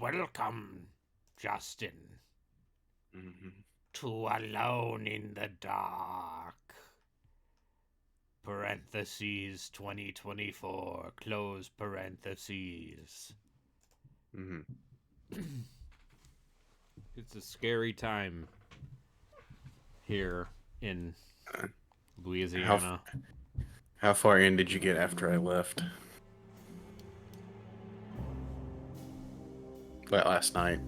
welcome, Justin, Mm-hmm. to Alone in the Dark. Parentheses 2024, close parentheses. Mm-hmm. It's a scary time here in Louisiana. How far in did you get after I left? Like last night.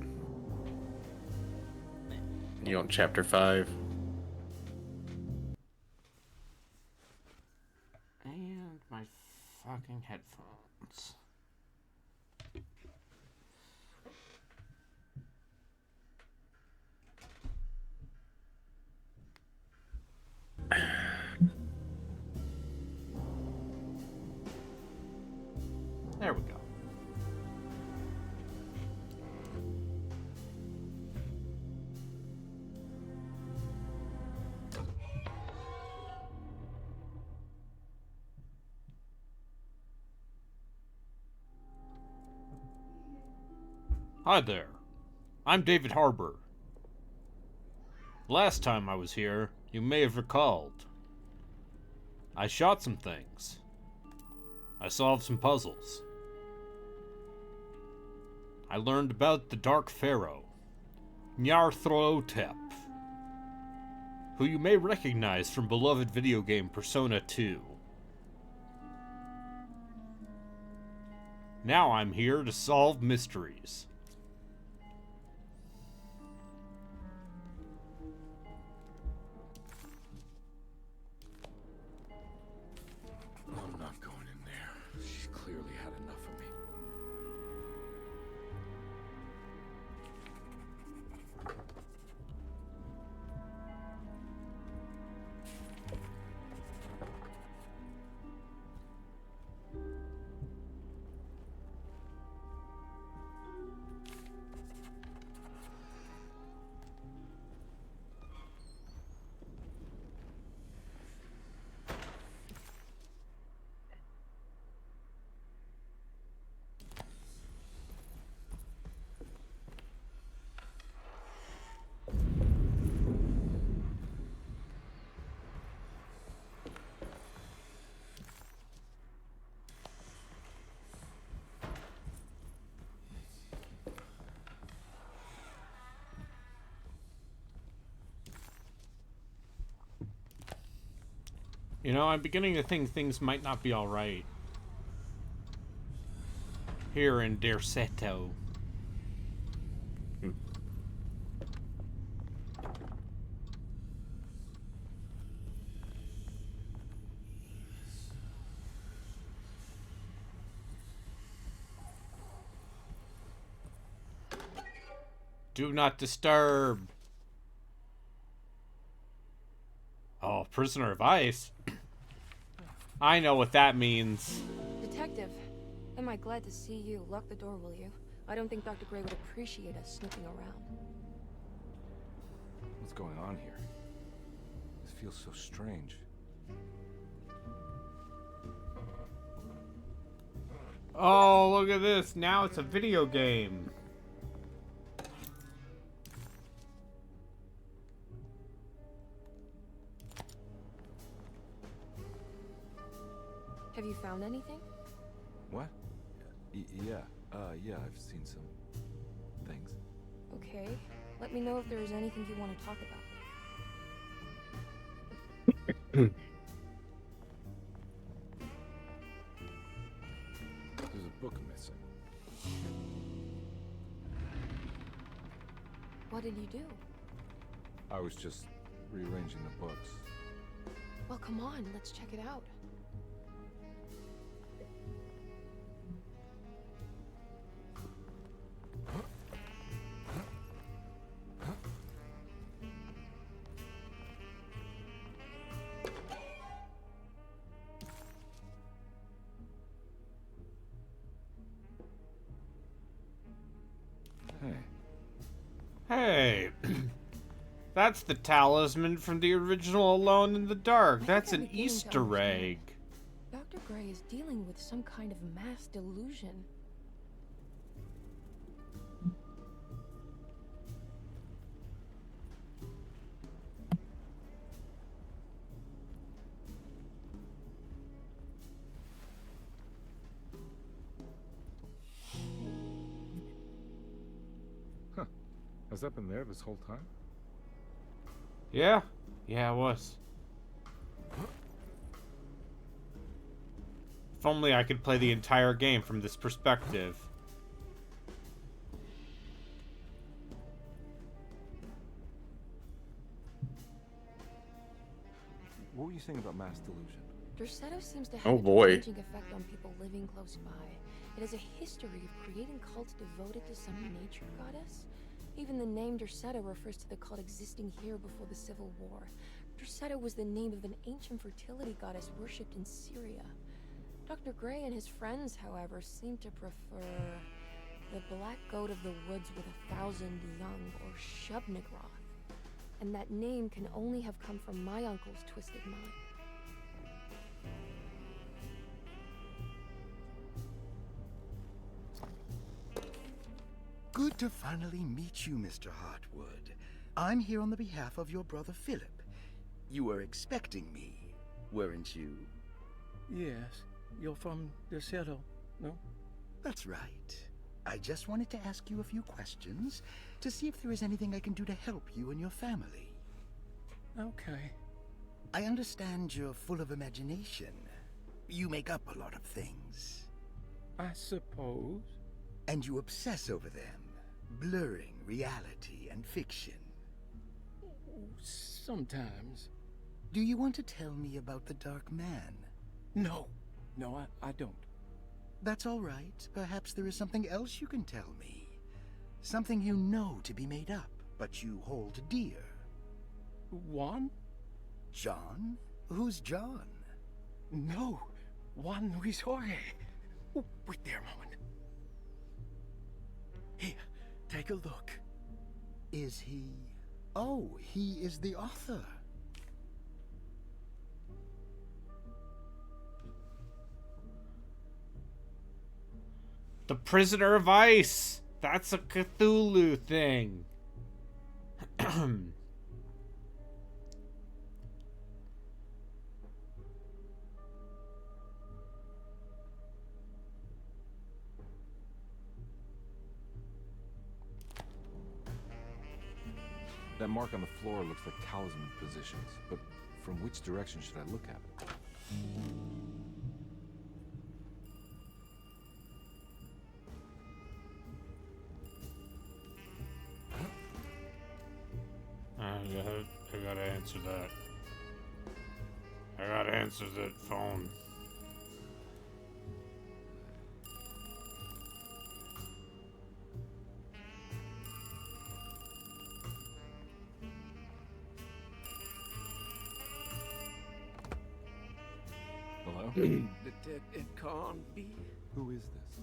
You on chapter 5? And my fucking headphones. There we go. Hi there. I'm David Harbour. Last time I was here, you may have recalled. I shot some things. I solved some puzzles. I learned about the Dark Pharaoh, Nyarlathotep, who you may recognize from beloved video game Persona 2. Now I'm here to solve mysteries. I'm not going in there. She's clearly had enough of me. You know, I'm beginning to think things might not be alright. Here in Derceto. Do not disturb. Oh, prisoner of ice? I know what that means. Detective, am I glad to see you? Lock the door, will you? I don't think Dr. Gray would appreciate us snooping around. What's going on here? This feels so strange. Oh, look at this. Now it's a video game. Have you found anything? What? Yeah. Yeah, I've seen some things. Okay. Let me know if there is anything you want to talk about. There's a book missing. What did you do? I was just rearranging the books. Well, come on, let's check it out. Hey. Hey. That's the talisman from the original Alone in the Dark. That's an Easter egg. Dr. Gray is dealing with some kind of mass delusion. Has that been there this whole time? Yeah? Yeah, it was. If only I could play the entire game from this perspective. What were you saying about mass delusion? Dorsetto seems to have Oh a boy. deranging effect on people living close by. It has a history of creating cults devoted to some nature goddess. Even the name Dorsetto refers to the cult existing here before the Civil War. Dorsetto was the name of an ancient fertility goddess worshipped in Syria. Dr. Gray and his friends, however, seem to prefer the black goat of the woods with 1,000 young, or Shub-Nigroth. And that name can only have come from my uncle's twisted mind. Good to finally meet you, Mr. Hartwood. I'm here on the behalf of your brother Philip. You were expecting me, weren't you? Yes, you're from Dorsetto, no? That's right. I just wanted to ask you a few questions to see if there is anything I can do to help you and your family. Okay. I understand you're full of imagination. You make up a lot of things. I suppose. And you obsess over them, blurring reality and fiction. Sometimes. Do you want to tell me about the Dark Man? No. No, I don't. That's all right. Perhaps there is something else you can tell me. Something you know to be made up, but you hold dear. Juan? John? Who's John? No. Juan Luis Jorge. Oh, wait there a moment. Here, take a look. Is he... Oh, he is the author. The Prisoner of Ice! That's a Cthulhu thing. That mark on the floor looks like talisman positions, but from which direction should I look at it? I gotta answer that. I gotta answer that phone. Hello? It can't be. Who is this?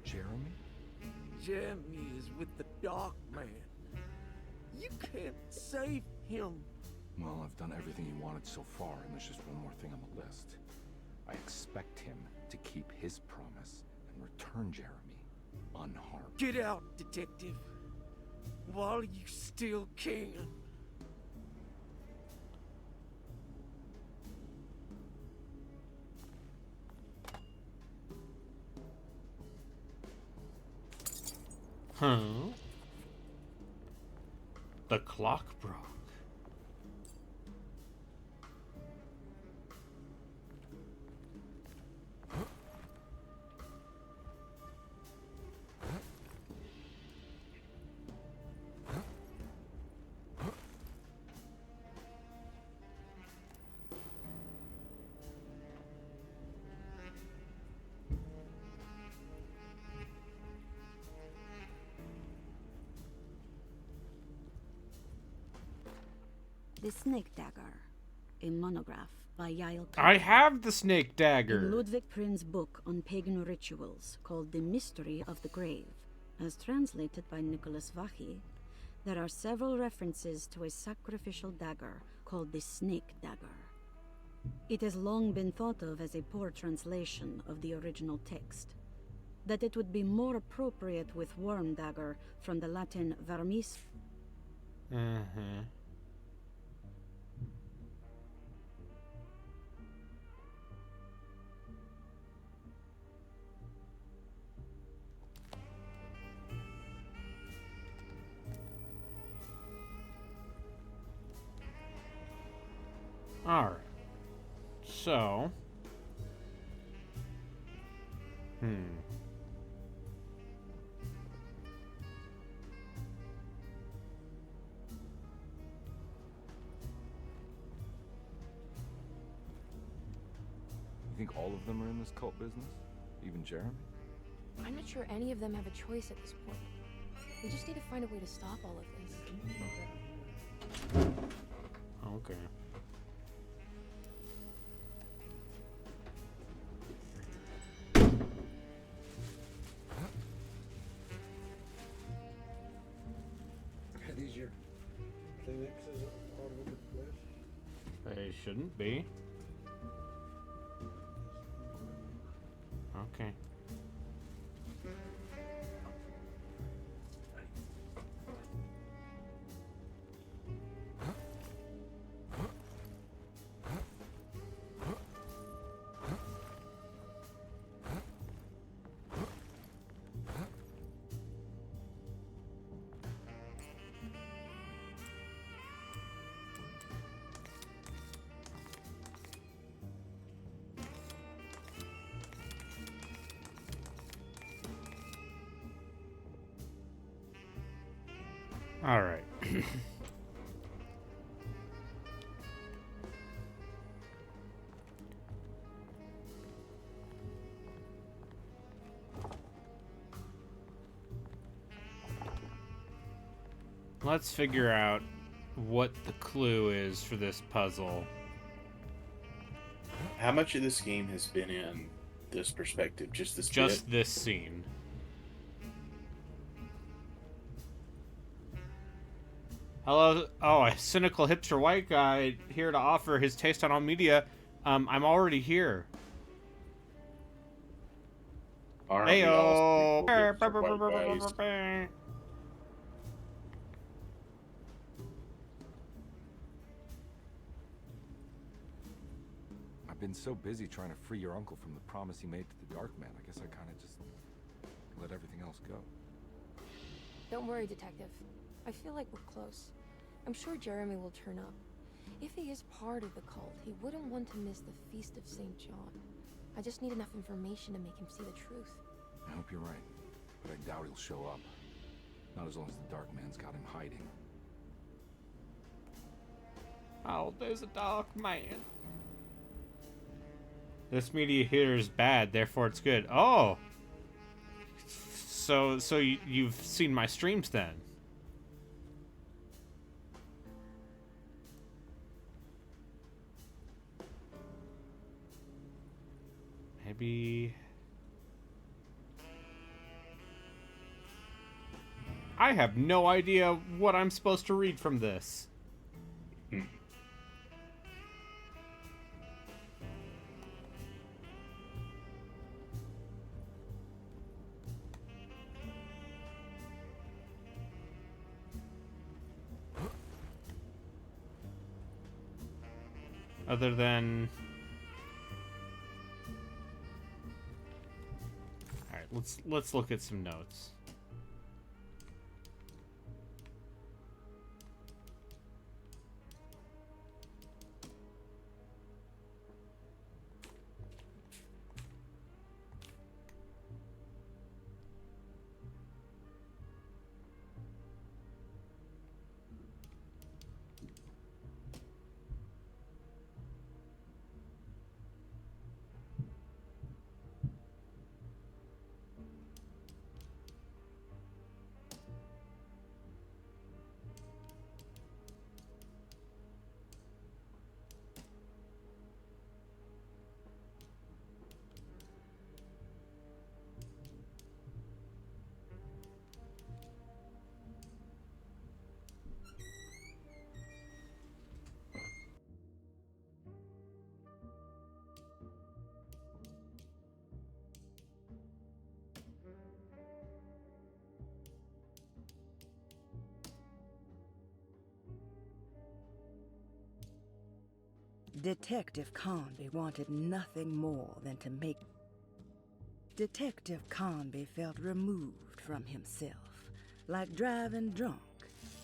Jeremy? Jeremy is with the Dark Man. You can't save him. Well, I've done everything he wanted so far, and there's just one more thing on the list. I expect him to keep his promise and return Jeremy unharmed. Get out, detective. While you still can. Huh? The clock broke. The Snake Dagger, a monograph by Yael I Kruger. have the snake In dagger. Ludwig Prin's book on pagan rituals called The Mystery of the Grave, as translated by Nicholas Vachy, there are several references to a sacrificial dagger called the Snake Dagger. It has long been thought of as a poor translation of the original text, that it would be more appropriate with Worm Dagger from the Latin vermis. Mm-hmm. Alright. So. You think all of them are in this cult business? Even Jeremy? I'm not sure any of them have a choice at this point. We just need to find a way to stop all of this. Okay. Are these your Kleenexes all over the place? They shouldn't be. Okay. All right. Let's figure out what the clue is for this puzzle. How much of this game has been in this perspective? Just this Just bit? this scene. Hello, a cynical hipster white guy here to offer his taste on all media. I'm already here. Aren't we all Heyo. cynical hipster white guys? I've been so busy trying to free your uncle from the promise he made to the Dark Man, I guess I kind of just let everything else go. Don't worry, Detective. I feel like we're close. I'm sure Jeremy will turn up. If he is part of the cult, he wouldn't want to miss the Feast of St. John. I just need enough information to make him see the truth. I hope you're right, but I doubt he'll show up. Not as long as the Dark Man's got him hiding. Oh, there's a dark man. This media here is bad, therefore it's good. Oh! So you've seen my streams then? Maybe... I have no idea what I'm supposed to read from this. Other than... Alright, let's look at some notes. Detective Conby wanted nothing more than to make... Detective Conby felt removed from himself. Like driving drunk,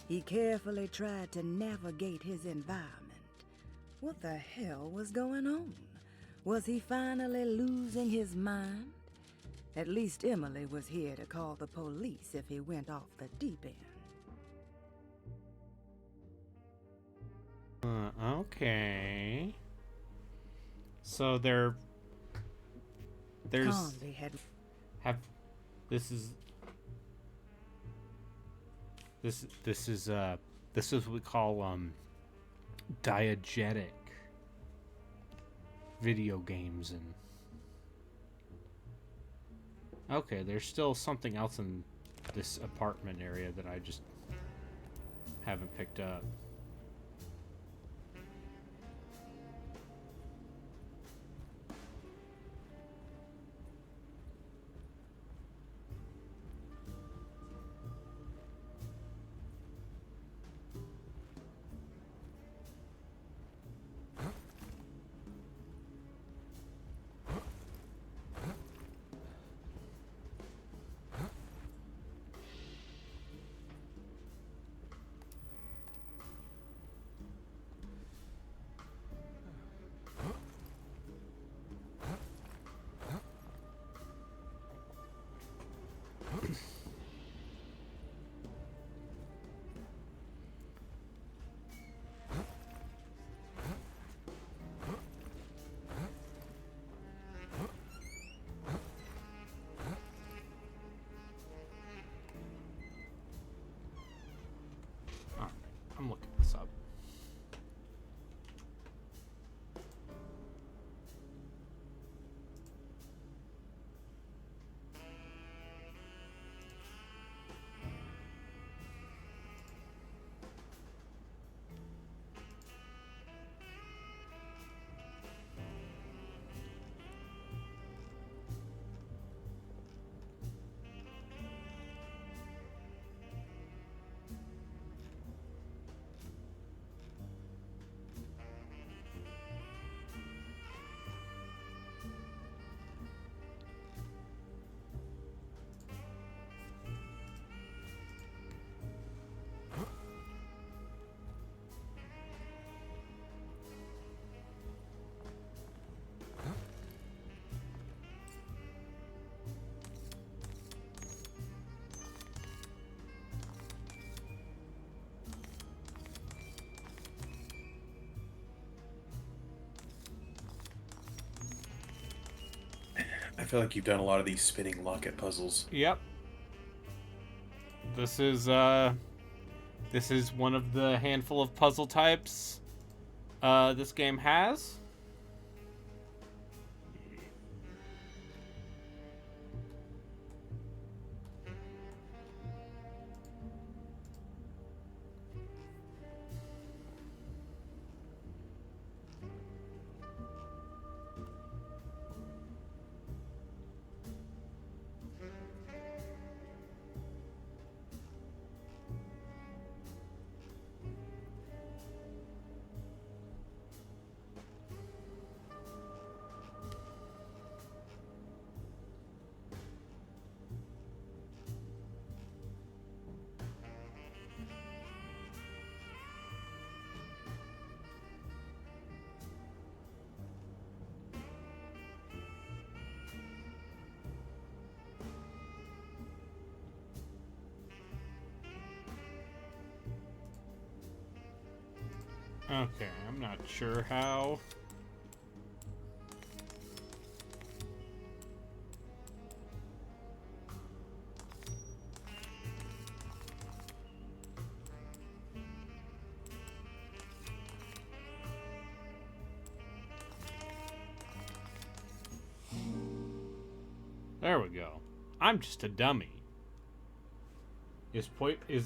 he carefully tried to navigate his environment. What the hell was going on? Was he finally losing his mind? At least Emily was here to call the police if he went off the deep end. Okay. So there's Conley had this is what we call diegetic video games. And okay, there's still something else in this apartment area that I just haven't picked up. I'm looking this up. I feel like you've done a lot of these spinning locket puzzles. Yep. This is one of the handful of puzzle types this game has. Okay, I'm not sure how. There we go. I'm just a dummy. Is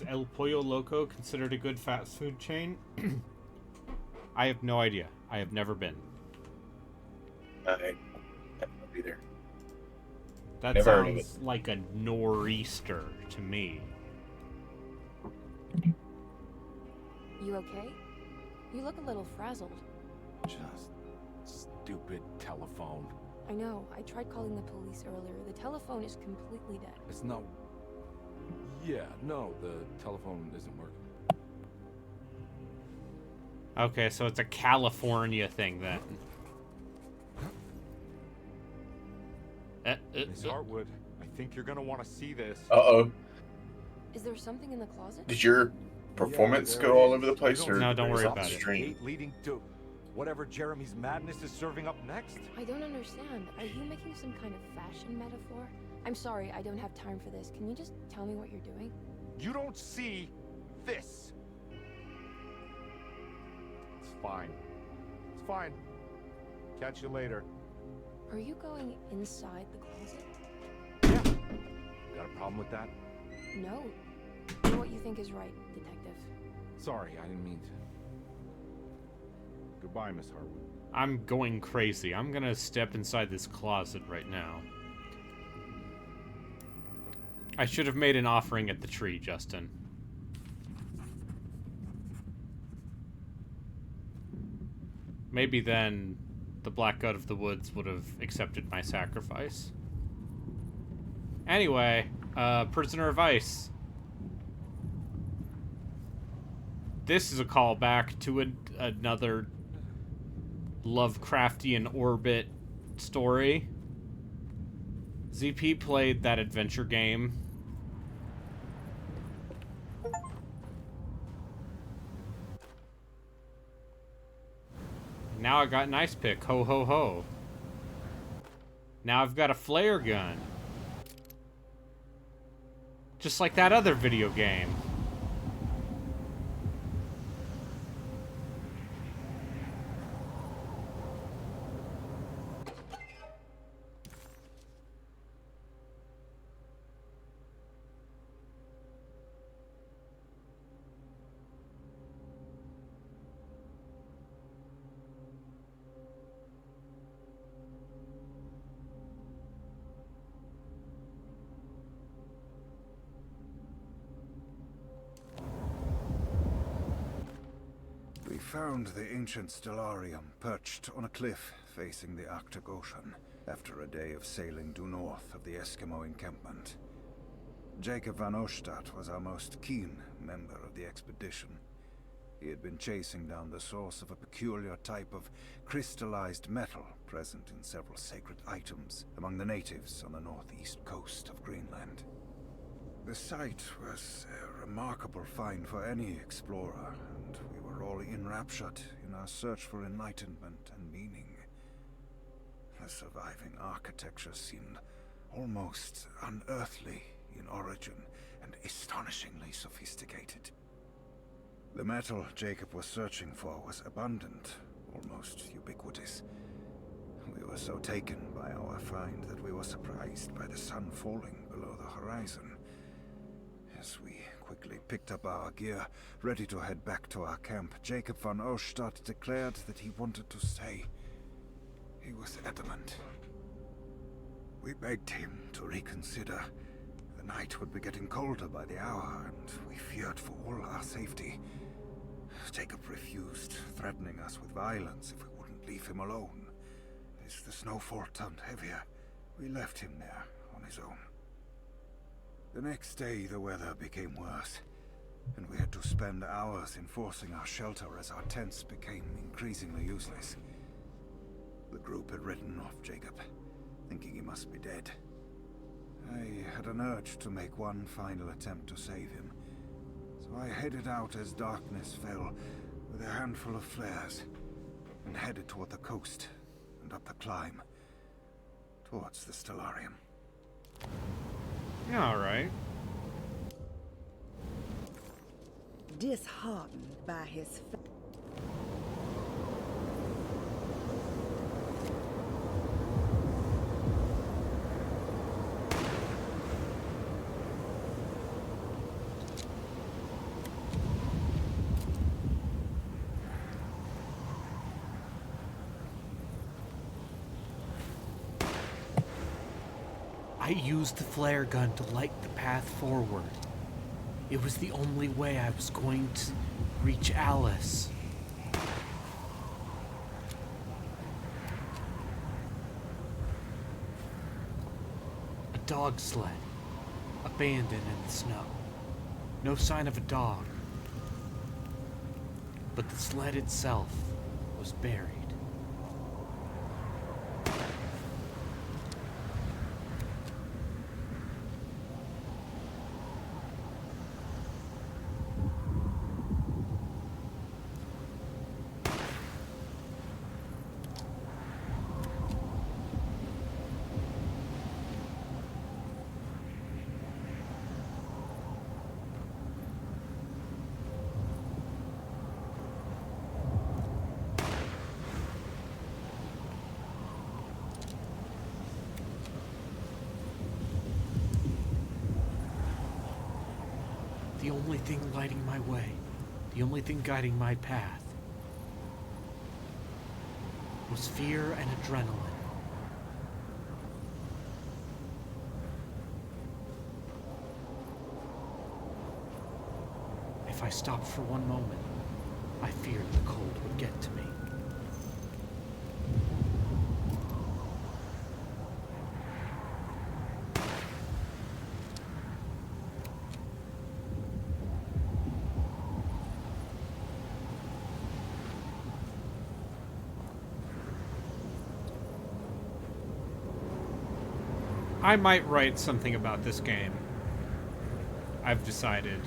El Pollo Loco considered a good fast food chain? I have no idea. I have never been. I don't either. That Never heard of sounds like a nor'easter to me. You okay? You look a little frazzled. Just stupid telephone. I know. I tried calling the police earlier. The telephone is completely dead. It's not... Yeah, no, the telephone isn't working. Okay, so it's a California thing then. Miss Hartwood, I think you're gonna want to see this. Uh-oh. Is there something in the closet? Did your performance Yeah, go there all is. over the place? You don't Or No, don't worry is it about it. stream? Gate leading to whatever Jeremy's madness is serving up next. I don't understand. Are you making some kind of fashion metaphor? I'm sorry, I don't have time for this. Can you just tell me what you're doing? You don't see this. It's fine. It's fine. Catch you later. Are you going inside the closet? Yeah. Got a problem with that? No. Do what you think is right, detective. Sorry, I didn't mean to. Goodbye, Miss Hartwood. I'm going crazy. I'm gonna step inside this closet right now. I should have made an offering at the tree, Justin. Maybe then the Black God of the Woods would have accepted my sacrifice. Anyway, Prisoner of Ice. This is a callback to another Lovecraftian orbit story. ZP played that adventure game. Now I got an ice pick. Ho ho ho. Now I've got a flare gun. Just like that other video game. We found the ancient stellarium perched on a cliff facing the Arctic Ocean after a day of sailing due north of the Eskimo encampment. Jacob van Ostad was our most keen member of the expedition. He had been chasing down the source of a peculiar type of crystallized metal present in several sacred items among the natives on the northeast coast of Greenland. The site was a remarkable find for any explorer, and we were all enraptured in our search for enlightenment and meaning. The surviving architecture seemed almost unearthly in origin and astonishingly sophisticated. The metal Jacob was searching for was abundant, almost ubiquitous. We were so taken by our find that we were surprised by the sun falling below the horizon. As we quickly picked up our gear, ready to head back to our camp, Jacob van Ostad declared that he wanted to stay. He was adamant. We begged him to reconsider. The night would be getting colder by the hour, and we feared for all our safety. Jacob refused, threatening us with violence if we wouldn't leave him alone. As the snowfall turned heavier, we left him there on his own. The next day, the weather became worse, and we had to spend hours enforcing our shelter as our tents became increasingly useless. The group had written off Jacob, thinking he must be dead. I had an urge to make one final attempt to save him, so I headed out as darkness fell with a handful of flares and headed toward the coast and up the climb towards the Stellarium. Yeah, all right. Disheartened by his I used the flare gun to light the path forward. It was the only way I was going to reach Alice. A dog sled, abandoned in the snow. No sign of a dog. but the sled itself was buried. The only thing lighting my way, the only thing guiding my path, was fear and adrenaline. If I stopped for one moment, I feared the cold would get to me. I might write something about this game. I've decided.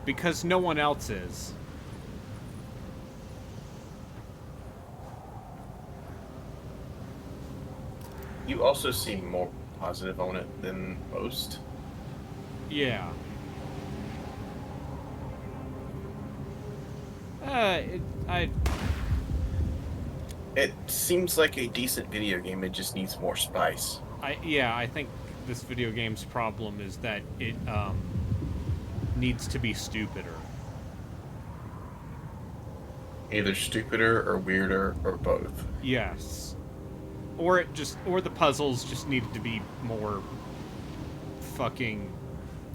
Because no one else is. You also seem more positive on it than most. Yeah. It seems like a decent video game. It just needs more spice. I think this video game's problem is that it needs to be stupider. Either stupider or weirder or both. Yes. Or the puzzles just needed to be more fucking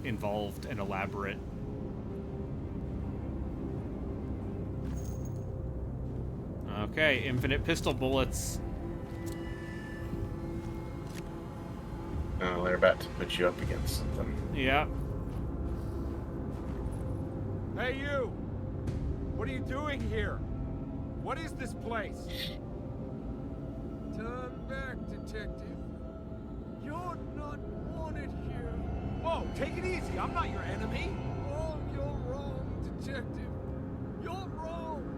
involved and elaborate. Okay, infinite pistol bullets. Oh, they're about to put you up against something. Yeah. Hey, you! What are you doing here? What is this place? Turn back, detective. You're not wanted here. Whoa, take it easy. I'm not your enemy. Oh, you're wrong, detective. You're wrong.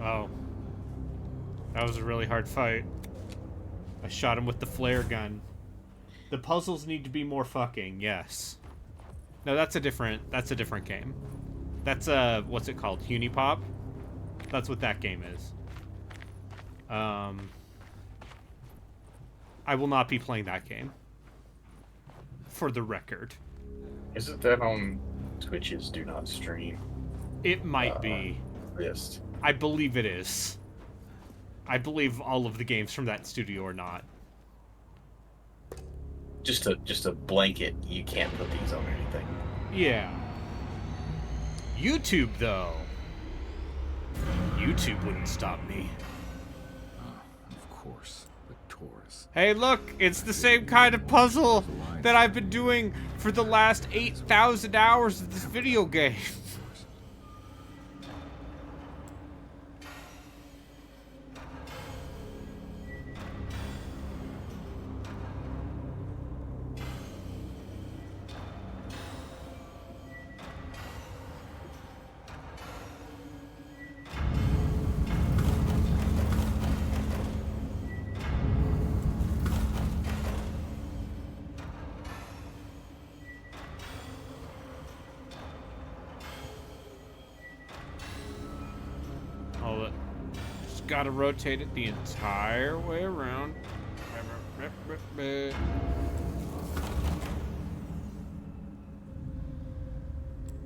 Oh. That was a really hard fight. I shot him with the flare gun. The puzzles need to be more fucking, yes. No, that's a different game. That's what's it called? Unipop? That's what that game is. I will not be playing that game. For the record. Isn't that on Twitch's Do Not Stream? It might be. List. I believe it is. I believe all of the games from that studio are not. Just a blanket. You can't put these on anything. Yeah. YouTube, though. YouTube wouldn't stop me. Of course, the Taurus. Hey, look! It's the same kind of puzzle that I've been doing for the last 8,000 hours of this video game. Just gotta rotate it the entire way around.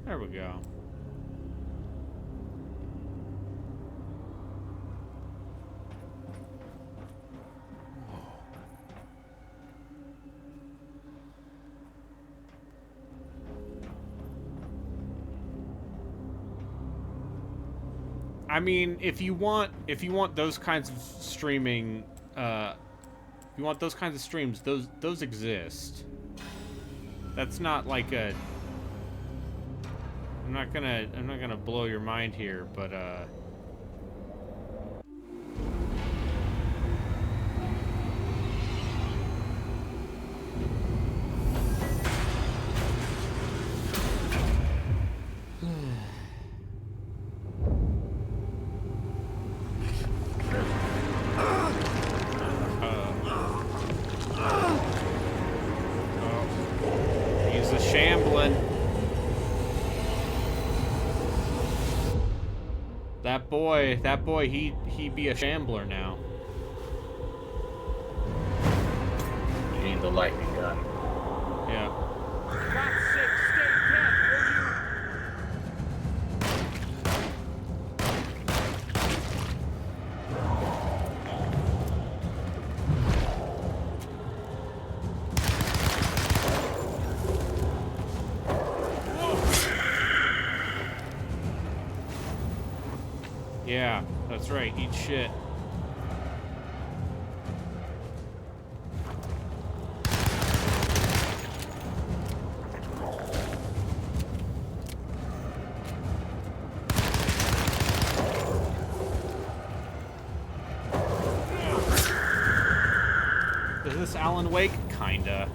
There we go. I mean, if you want those kinds of streaming, if you want those kinds of streams, those exist. That's not like a. I'm not gonna blow your mind here, but he's a shambling. That boy, he be a shambler now. You need the lightning gun. Yeah. Yeah, that's right. Eat shit. Is this Alan Wake? Kinda.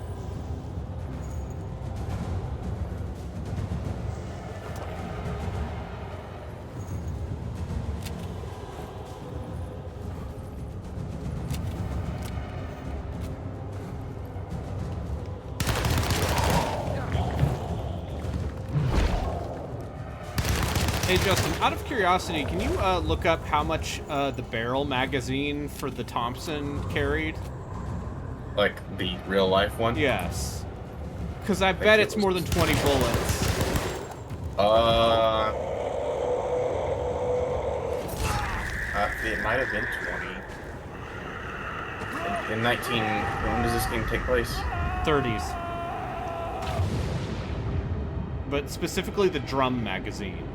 Hey Justin, out of curiosity, can you look up how much the barrel magazine for the Thompson carried? Like the real life one? Yes. Because I bet it's more than 20 bullets. It might have been 20. In 19... When does this game take place? 30s. But specifically the drum magazine.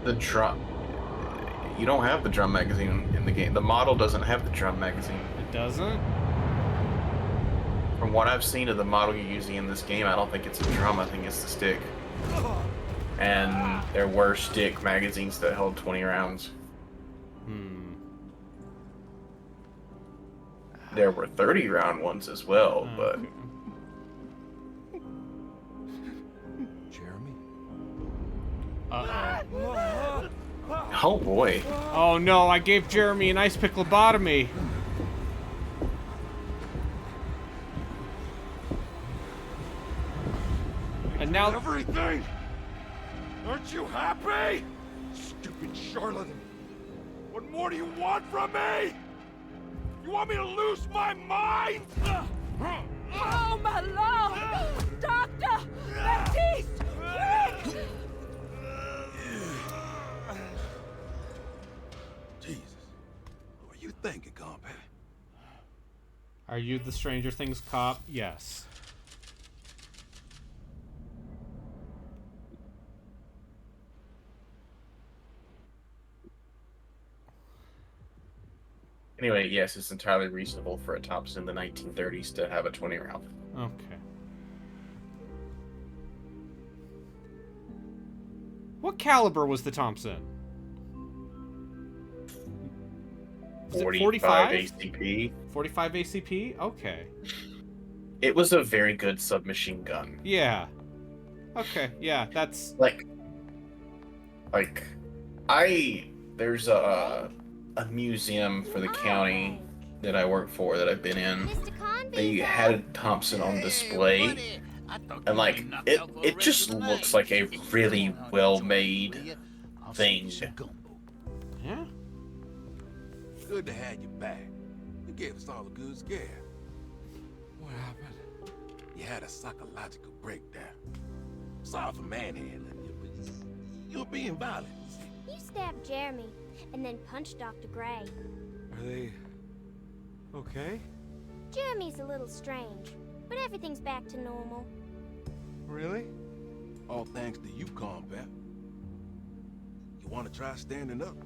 The drum... You don't have the drum magazine in the game. The model doesn't have the drum magazine. It doesn't? From what I've seen of the model you're using in this game, I don't think it's a drum, I think it's the stick. And there were stick magazines that held 20 rounds. There were 30-round ones as well, but... Jeremy? Uh-oh. Oh boy. Oh no, I gave Jeremy an ice pick lobotomy. And now everything! Aren't you happy? Stupid charlatan! What more do you want from me? You want me to lose my mind? Oh, my lord! Doctor! Baptiste! Quick! Jesus. What are you thinking, compadre? Are you the Stranger Things cop? Yes. Anyway, yes, it's entirely reasonable for a Thompson in the 1930s to have a 20-round. Okay. What caliber was the Thompson? Was it 45 ACP. 45 ACP? Okay. It was a very good submachine gun. Yeah. Okay, yeah, that's... There's a museum for the county that I work for that I've been in. They had a Thompson on display, and it just looks like a really well-made thing. Yeah. Good to have you back. You gave us all a good scare. What happened? You had a psychological breakdown. Sorry for manhandling you, but you're being violent. You stabbed Jeremy and then punched Dr. Gray. Are they okay? Jeremy's a little strange, but everything's back to normal. Really? All thanks to you, combat. You want to try standing up?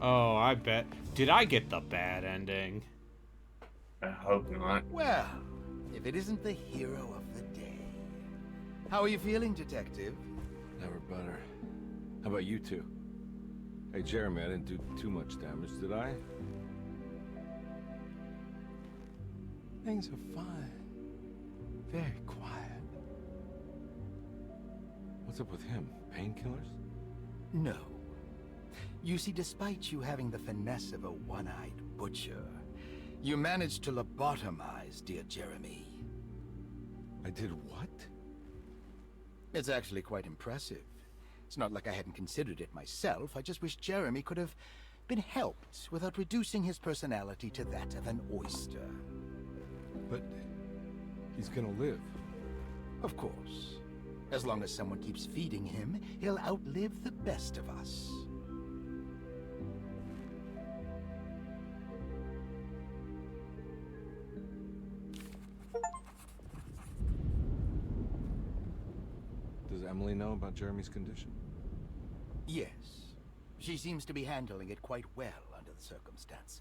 Oh, I bet. Did I get the bad ending? I hope not. Well, if it isn't the hero of the day. How are you feeling, Detective? Never better. How about you two? Hey, Jeremy, I didn't do too much damage, did I? Things are fine. Very quiet. What's up with him? Painkillers? No. You see, despite you having the finesse of a one-eyed butcher, you managed to lobotomize dear Jeremy. I did what? It's actually quite impressive. It's not like I hadn't considered it myself. I just wish Jeremy could have been helped without reducing his personality to that of an oyster. But he's gonna live. Of course. As long as someone keeps feeding him, he'll outlive the best of us. Does Emily know about Jeremy's condition? Yes. She seems to be handling it quite well under the circumstances.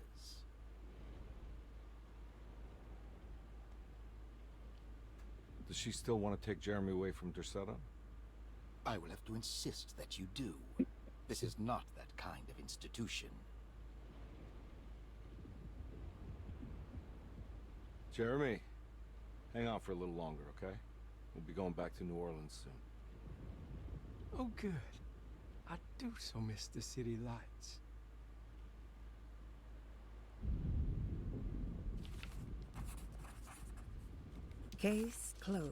Does she still want to take Jeremy away from Dercetta? I will have to insist that you do. This is not that kind of institution. Jeremy, hang on for a little longer, okay? We'll be going back to New Orleans soon. Oh, good. I do so miss the city lights. Case closed.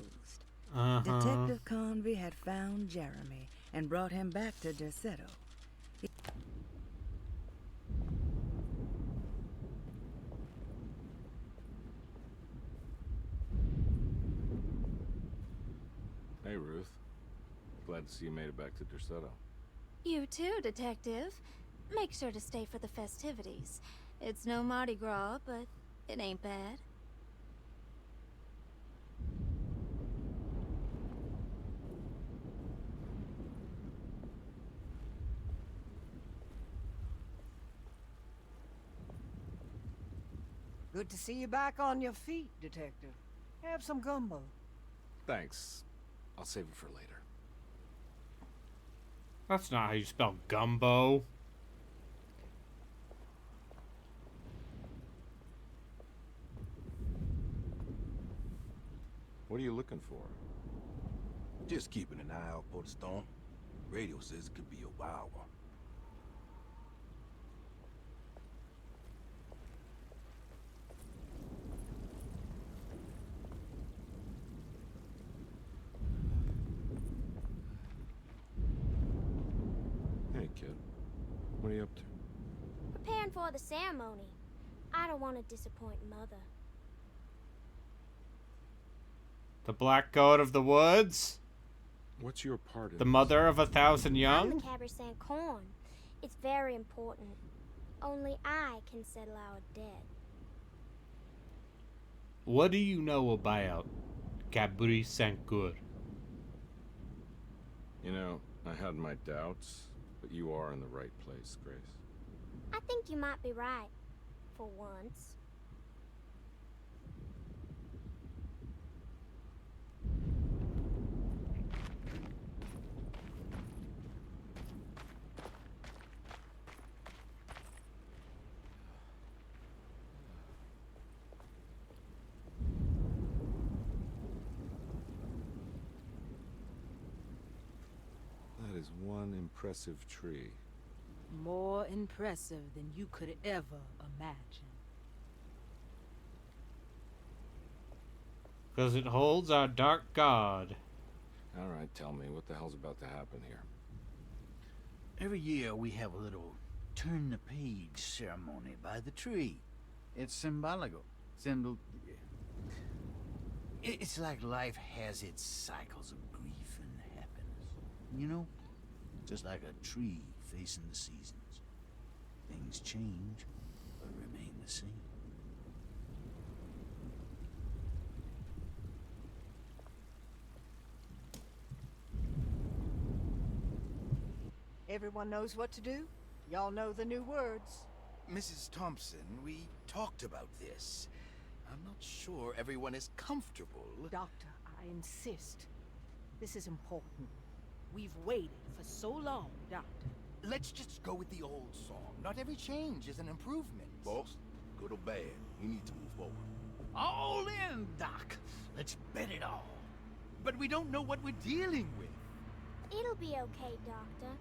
Uh-huh. Detective Convy had found Jeremy and brought him back to Dercetto. Hey, Ruth. Glad to see you made it back to Dercetto. You too, Detective. Make sure to stay for the festivities. It's no Mardi Gras, but it ain't bad. Good to see you back on your feet, Detective. Have some gumbo. Thanks. I'll save it for later. That's not how you spell gumbo. What are you looking for? Just keeping an eye out for the storm. Radio says it could be a wild one. Hey, kid. What are you up to? Preparing for the ceremony. I don't want to disappoint Mother. The Black Goat of the Woods? What's your part in The this? mother of 1,000 I'm young? the Cabernet corn. It's very important. Only I can settle our debt. What do you know about Cabri Saint-Cour? You know, I had my doubts, but you are in the right place, Grace. I think you might be right. For once. That is one impressive tree. More impressive than you could ever imagine. Because it holds our dark god. Alright, tell me, what the hell's about to happen here? Every year we have a little turn the page ceremony by the tree. It's symbolical. Symbol. It's like life has its cycles of grief and happiness. You know? Just like a tree facing the seasons. Things change, but remain the same. Everyone knows what to do? Y'all know the new words. Mrs. Thompson, we talked about this. I'm not sure everyone is comfortable. Doctor, I insist. This is important. We've waited for so long, Doctor. Let's just go with the old song. Not every change is an improvement. Boss, good or bad, we need to move forward. All in, Doc. Let's bet it all. But we don't know what we're dealing with. It'll be okay, Doctor.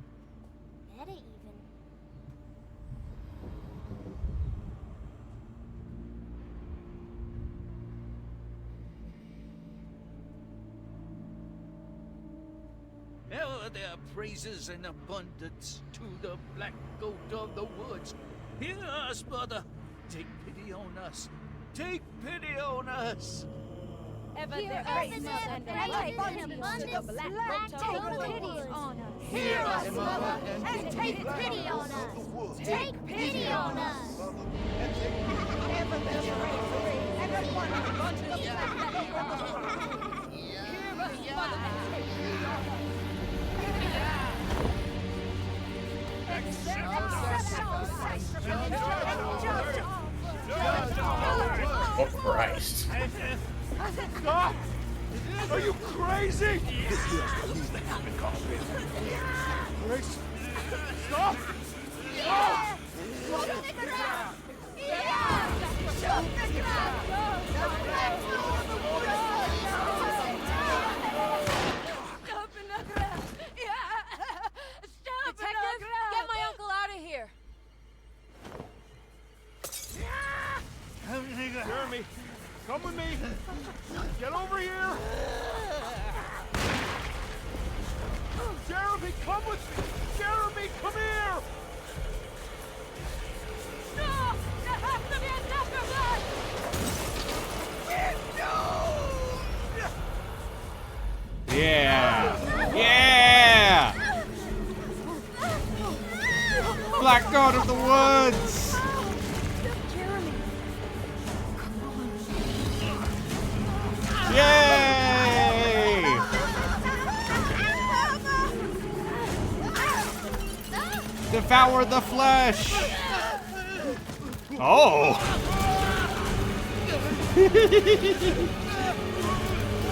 Better even. Now there praises and abundance to the black goat of the woods. Hear us, mother. Take pity on us. Take pity on us. Ever Hear there us, praises mother, and praises abundance and to the black abundance, goat of the take pity woods. on us. Hear us, mother, and take pity on us. Take pity on us. Ever there's praises and abundance to the black goat of the woods. Hear us, mother, and take pity on us. Oh, Christ. Stop! Are you crazy? Grace, stop! Oh! Detective, get my uncle out of here. Jeremy, come with me. Get over here. Jeremy, come with me. Jeremy, come here. No! There has to be a doctor back! Yeah! Yeah! Black God of the Woods! Jeremy! Yay! Devour the flesh! Oh!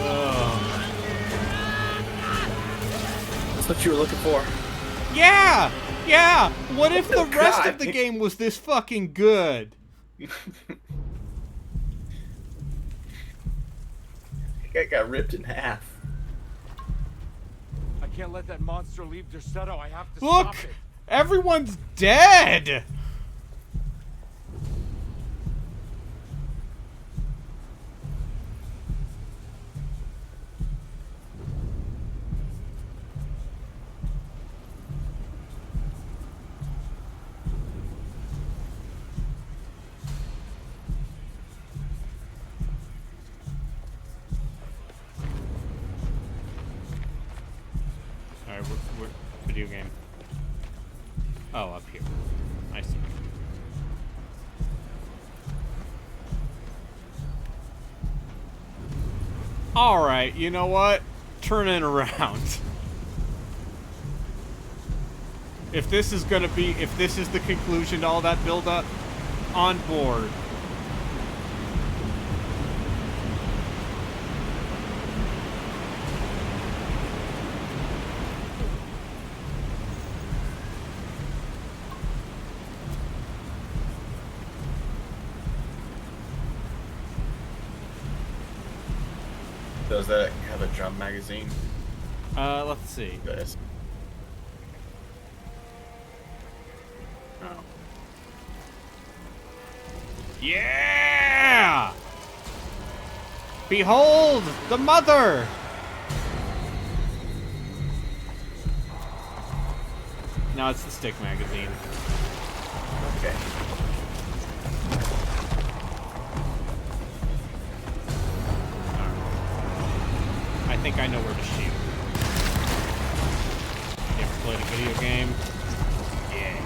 Oh. That's what you were looking for. Yeah! Yeah! What if the rest God. of the game was this fucking good? That got ripped in half. I can't let that monster leave Derceto. I have to Look! stop it. Everyone's dead! Alright, we're video game. Oh, up here. I see. Alright, you know what? Turn it around. If this is gonna be, if this is the conclusion to all that build-up, on board. Does that have a drum magazine? Let's see. Yes. Oh. Yeah! Behold, the mother! No, it's the stick magazine. Okay. I think I know where to shoot. You ever played a video game? Yeah.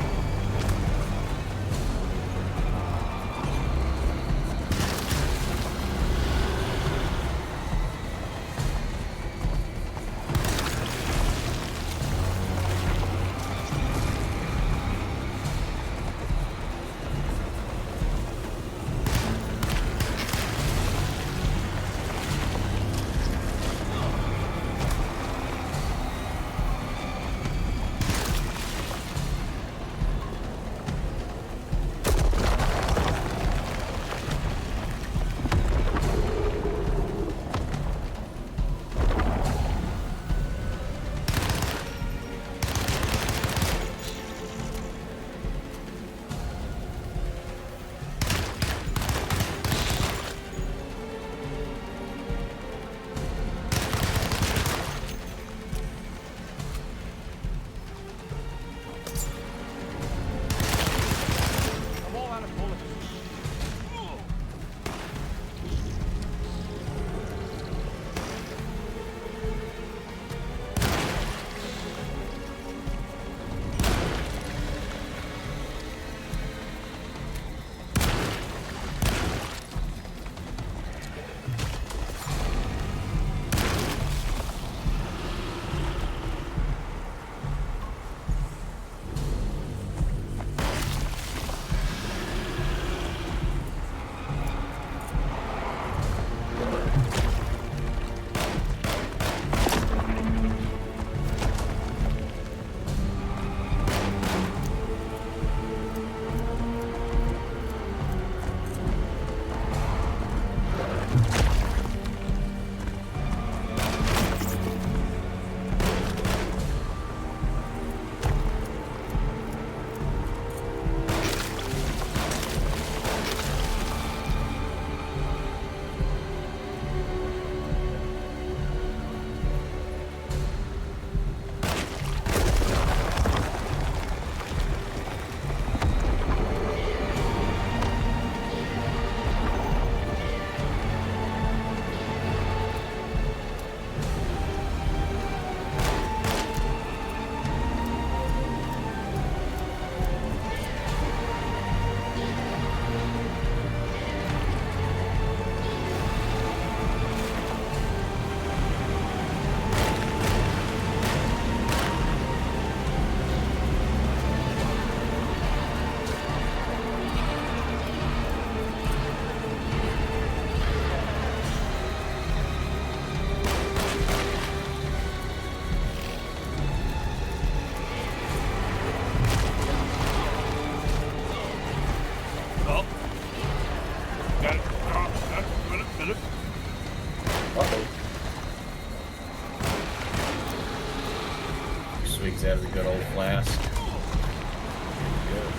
Swigs out of the good old flask. Good.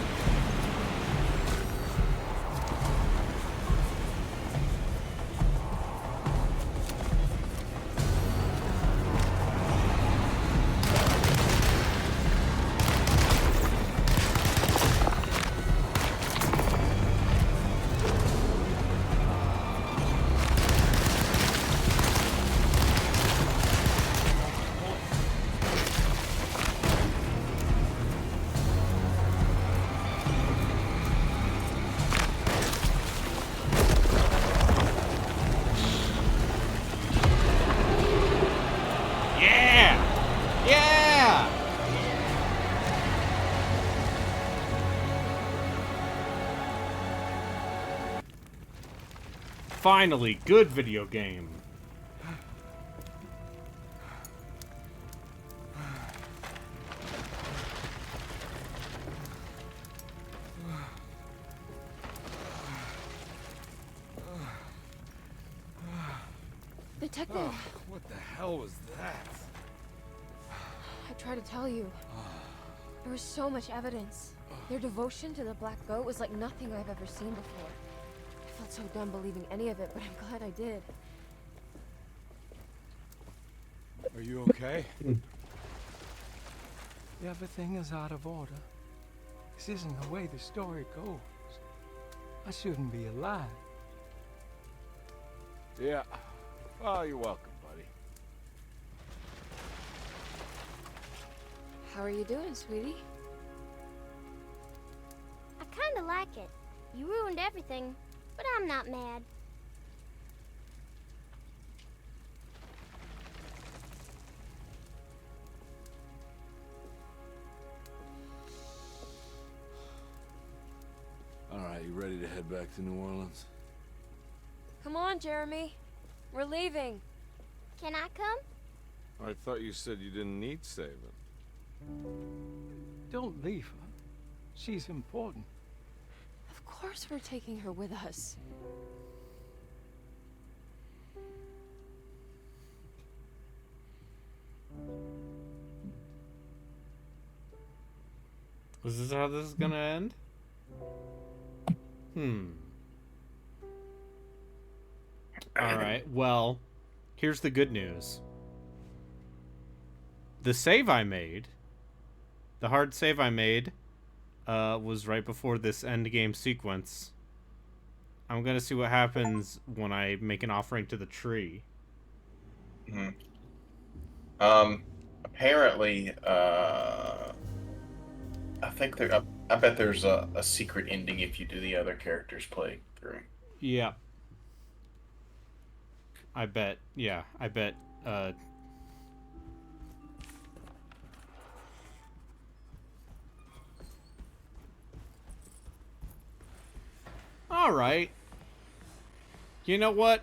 Finally, good video game. Detective! Oh, what the hell was that? I tried to tell you. There was so much evidence. Their devotion to the Black Goat was like nothing I've ever seen before. I felt so dumb believing any of it, but I'm glad I did. Are you okay? Everything is out of order. This isn't the way the story goes. I shouldn't be alive. Yeah. Well, you're welcome, buddy. How are you doing, sweetie? I kinda like it. You ruined everything, but I'm not mad. All right, you ready to head back to New Orleans? Come on, Jeremy. We're leaving. Can I come? I thought you said you didn't need saving. Don't leave her. She's important. Of course we're taking her with us. Was this how this is gonna end? Alright, well, here's the good news. The save I made, the hard save I made, was right before this end game sequence. I'm gonna see what happens when I make an offering to the tree. Apparently, I think I bet there's a secret ending if you do the other characters play through. Yeah. I bet. Alright. You know what?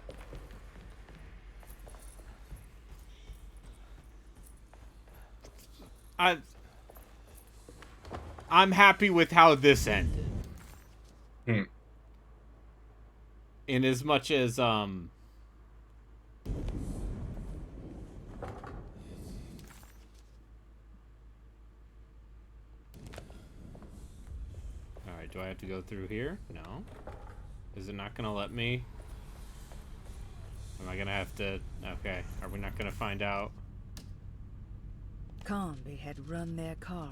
I'm happy with how this ended. In as much as, Alright, do I have to go through here? No. Is it not gonna let me? Am I gonna have to... Okay, are we not gonna find out? Combi had run their car.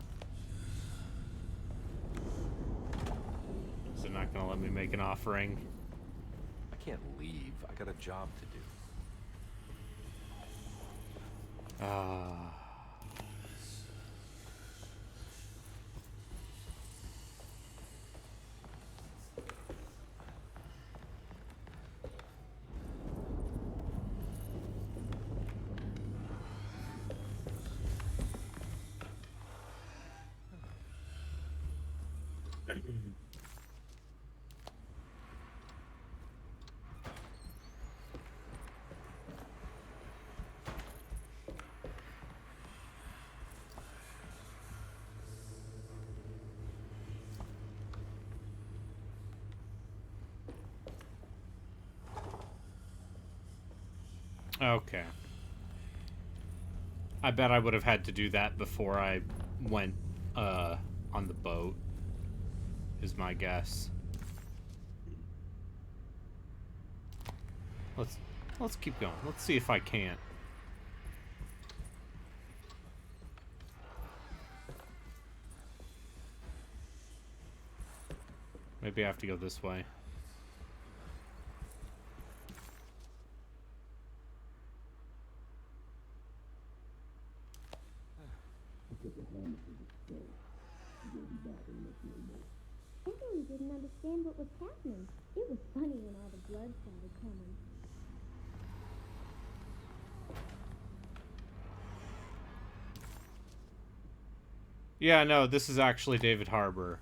Is it not gonna let me make an offering? I can't leave. I got a job to do. Okay. I bet I would have had to do that before I went on the boat, is my guess. Let's keep going. Let's see if I can't. Maybe I have to go this way. Emily didn't understand what was happening. It was funny when all the blood started coming. Yeah, no, this is actually David Harbour.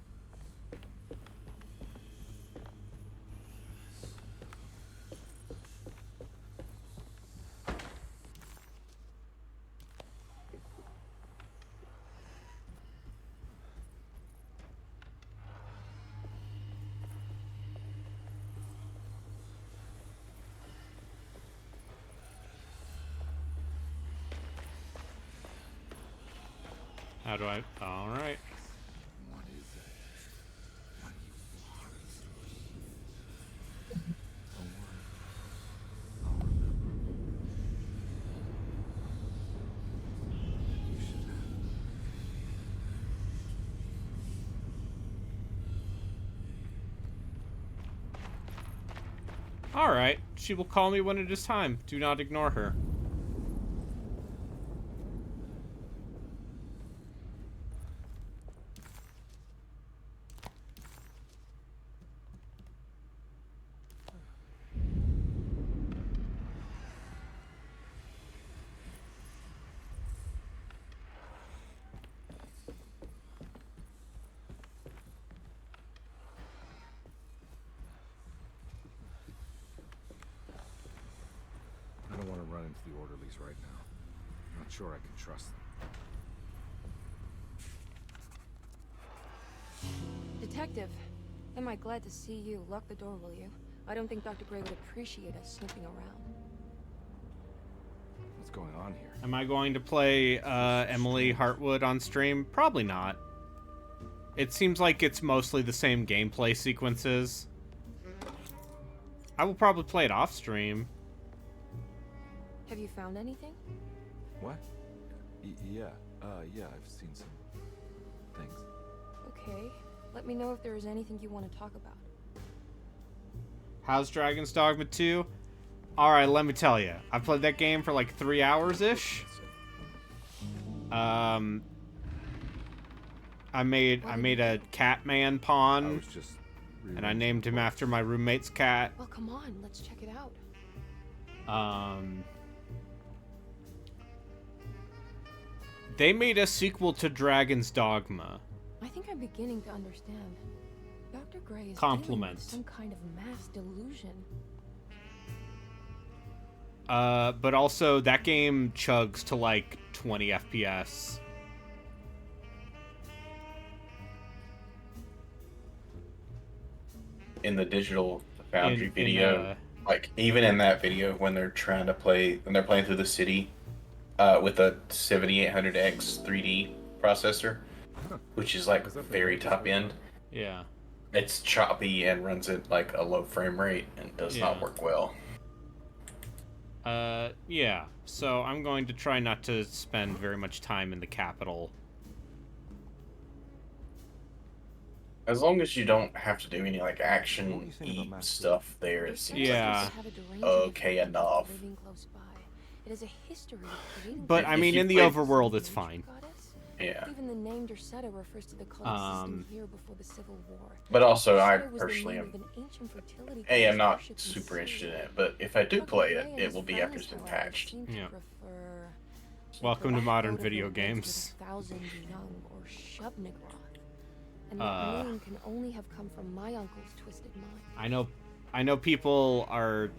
How do I... Alright. What is that? What do you Don't worry. I'll remember. You should have. Alright, she will call me when it is time. Do not ignore her. I don't want to run into the orderlies right now. I'm not sure I can trust them. Detective, am I glad to see you. Lock the door, will you? I don't think Dr. Gray would appreciate us snooping around. What's going on here? Am I going to play Emily Hartwood on stream? Probably not. It seems like it's mostly the same gameplay sequences. I will probably play it off stream. Have you found anything? What? Yeah. Yeah, I've seen some things. Okay. Let me know if there is anything you want to talk about. How's Dragon's Dogma 2? Alright, let me tell you. I played that game for like 3 hours-ish. I made a Catman pawn, and I named him after my roommate's cat. Well, come on, let's check it out. They made a sequel to Dragon's Dogma. I think I'm beginning to understand. Dr. Gray is Compliment. dealing with some kind of mass delusion. But also that game chugs to like 20 FPS. In the Digital Foundry video, like even in that video when they're trying to play, when they're playing through the city with a 7800X 3D processor, which is like very top end. Yeah. It's choppy and runs at like a low frame rate and does not work well. Yeah. So I'm going to try not to spend very much time in the capital. As long as you don't have to do any like action stuff there, it seems like it's okay enough. It is a history of creating But I mean, in the overworld, it's fine. Yeah. Even the name Derceta refers to the cult existing here before the Civil War. But also, I Derceta was the personally name am. of an ancient fertility I'm not worship in super interested in Syria. it, but if I do Dr. play Gray it, and it his will be after friends, it's been however, patched. seem to Yeah. prefer Welcome to the modern out of video the woods games. with 1,000 young or Shubnigroth. And that name can only have come from my uncle's twisted mind. I know people are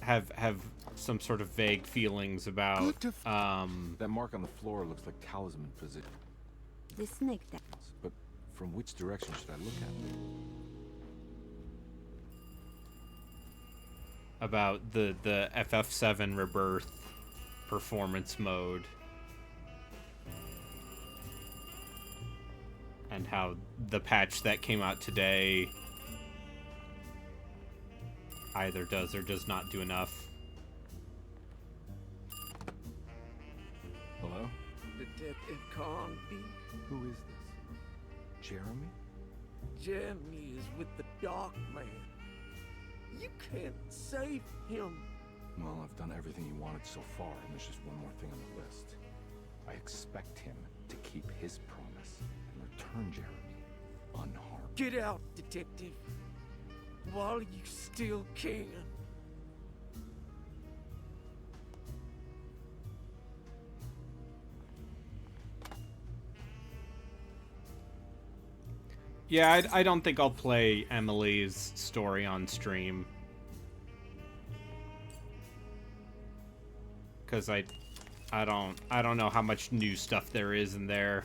have some sort of vague feelings about that mark on the floor looks like talisman position. The snake that. But from which direction should I look at? about the FF7 Rebirth performance mode. And how the patch that came out today either does or does not do enough. Hello? Detective Conby. Who is this? Jeremy? Jeremy is with the Dark Man. You can't save him. Well, I've done everything you wanted so far, and there's just one more thing on the list. I expect him to keep his promise and return Jeremy unharmed. Get out, Detective. While you still can. Yeah, I don't think I'll play Emily's story on stream. Cause I don't know how much new stuff there is in there.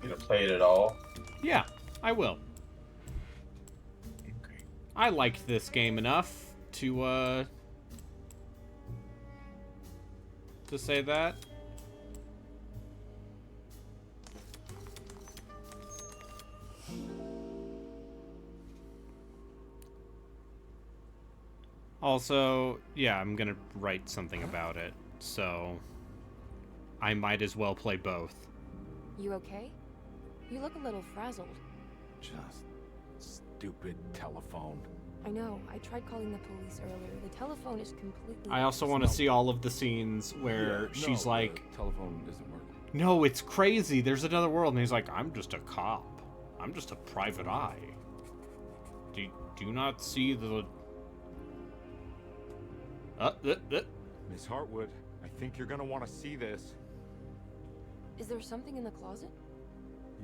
You gonna play it at all? Yeah, I will. I liked this game enough to say that. Also, yeah, I'm gonna write something about it, so I might as well play both. You okay? You look a little frazzled. Just stupid telephone. I know. I tried calling the police earlier. The telephone is completely... I also want to see all of the scenes where she's like... The telephone isn't working. No, it's crazy. There's another world. And he's like, I'm just a cop. I'm just a private eye. Do you not see the... Miss Hartwood, I think you're gonna want to see this. Is there something in the closet?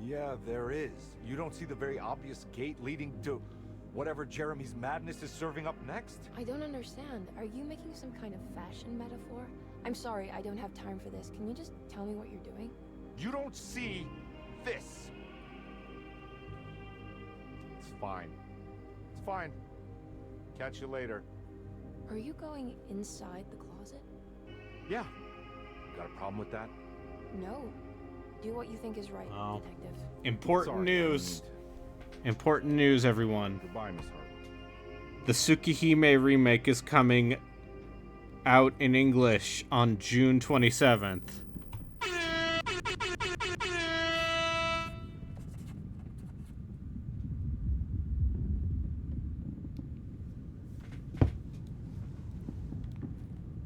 Yeah, there is. You don't see the very obvious gate leading to whatever Jeremy's madness is serving up next? I don't understand. Are you making some kind of fashion metaphor? I'm sorry, I don't have time for this. Can you just tell me what you're doing? You don't see this. It's fine. It's fine. Catch you later. Are you going inside the closet? Yeah. Got a problem with that? No. Do what you think is right, Oh. Detective. Important news. Important news, everyone. Goodbye, Miss Hartwood. The Tsukihime remake is coming out in English on June 27th.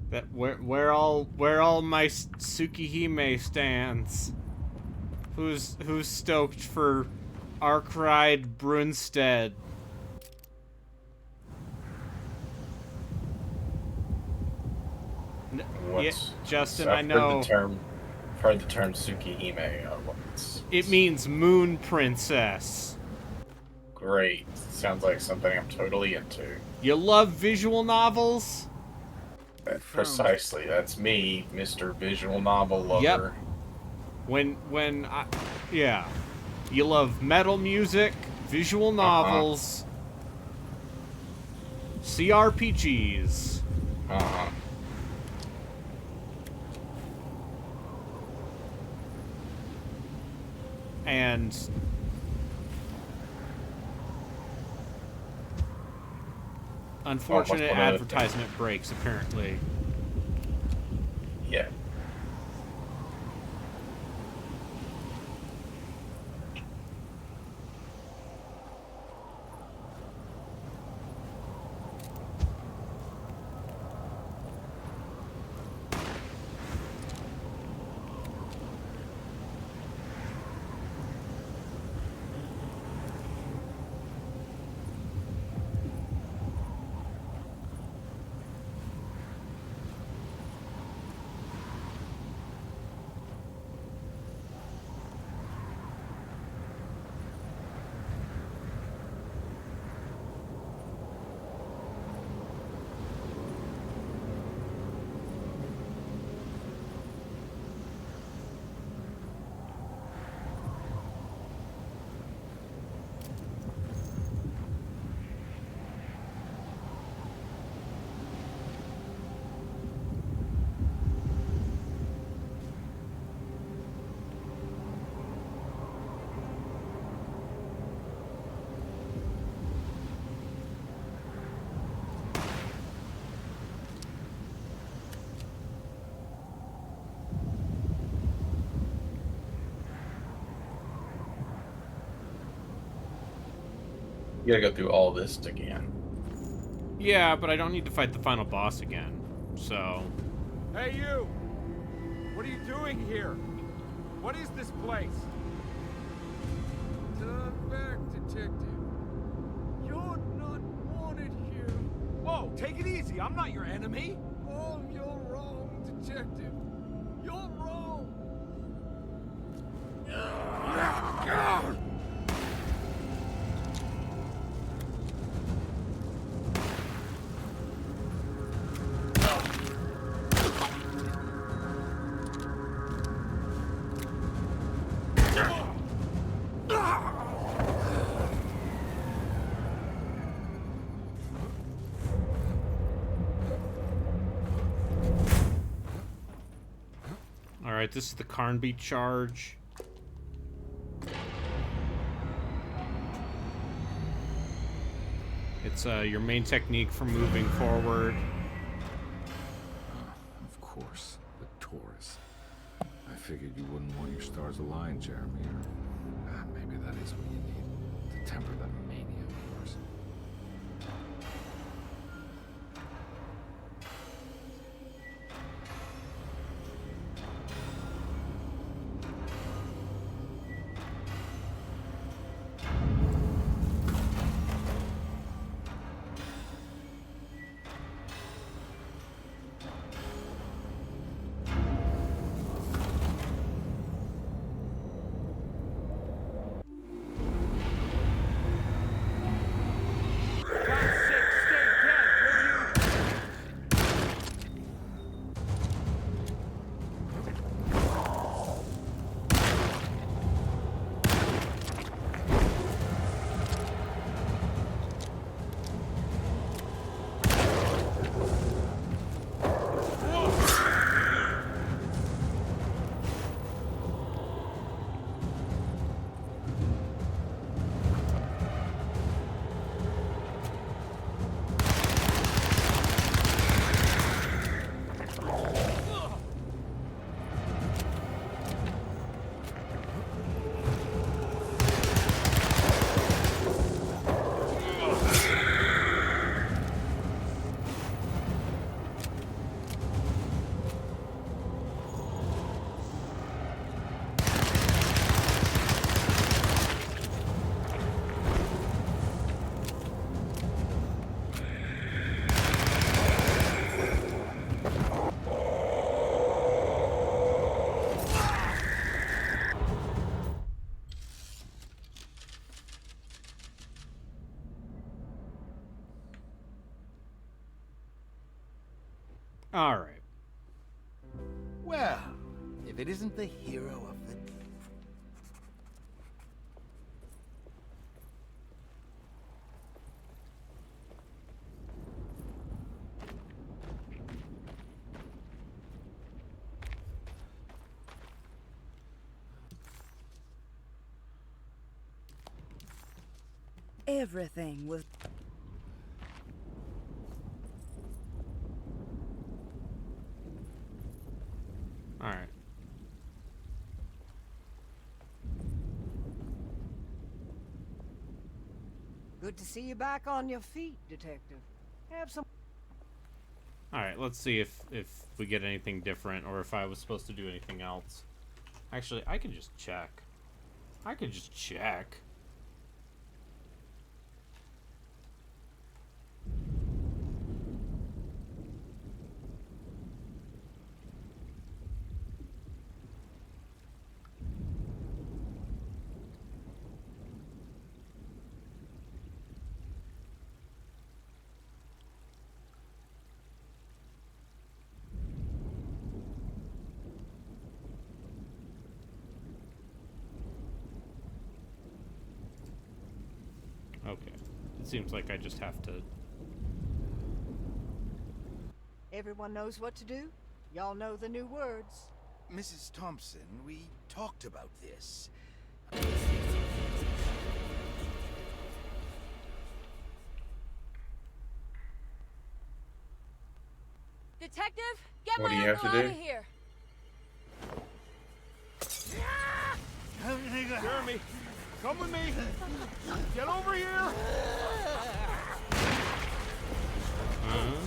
That where all my Tsukihime stands. Who's stoked for Ark Ride Brunstead? Yeah, Justin, I know. I've heard the term Tsukihime once. It means Moon Princess. Great. Sounds like something I'm totally into. You love visual novels? Precisely. That's me, Mr. Visual Novel Lover. Yep. Yeah. You love metal music, visual novels, CRPGs. And unfortunate advertisement breaks, apparently. Yeah. You gotta go through all this again. Yeah, but I don't need to fight the final boss again, so... Hey, you! What are you doing here? What is this place? Turn back, Detective. You're not wanted here. Whoa, take it easy. I'm not your enemy. Oh, you're wrong, Detective. You're wrong. Alright, this is the Carnby charge. It's your main technique for moving forward. Of course, the Taurus. I figured you wouldn't want your stars aligned, Jeremy, or maybe that is what you need to temper that mania of yours. All right. Well, if it isn't the hero of the... Everything was... All right. Good to see you back on your feet, Detective. Have some... All right, let's see if we get anything different or if I was supposed to do anything else. Actually, I can just check. I could just check. Okay. It seems like I just have to... Everyone knows what to do? Y'all know the new words. Mrs. Thompson, we talked about this. Detective, get What my do you have uncle to out do? of here. Jeremy, come with me. Get over here.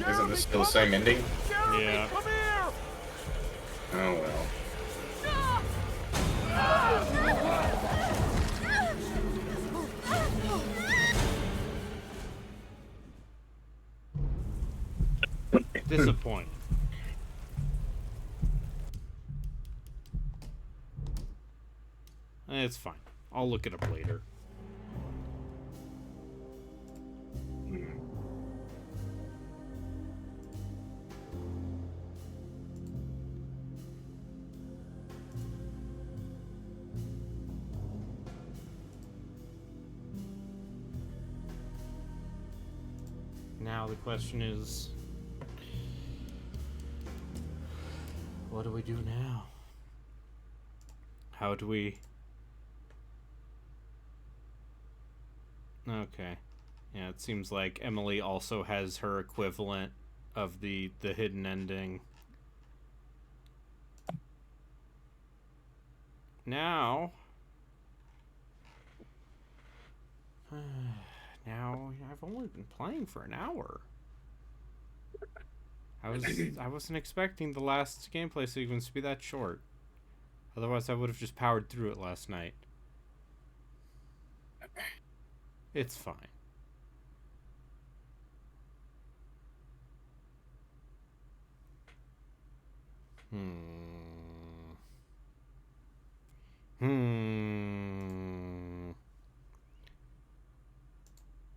Isn't this still the same ending? Jeremy, Yeah. come here. Oh well. Disappointed. It's fine. I'll look it up later. Now the question is, what do we do now? How do we... Okay. Yeah, it seems like Emily also has her equivalent of the hidden ending. Now, I've only been playing for an hour. I wasn't expecting the last gameplay sequence to be that short. Otherwise, I would have just powered through it last night. It's fine.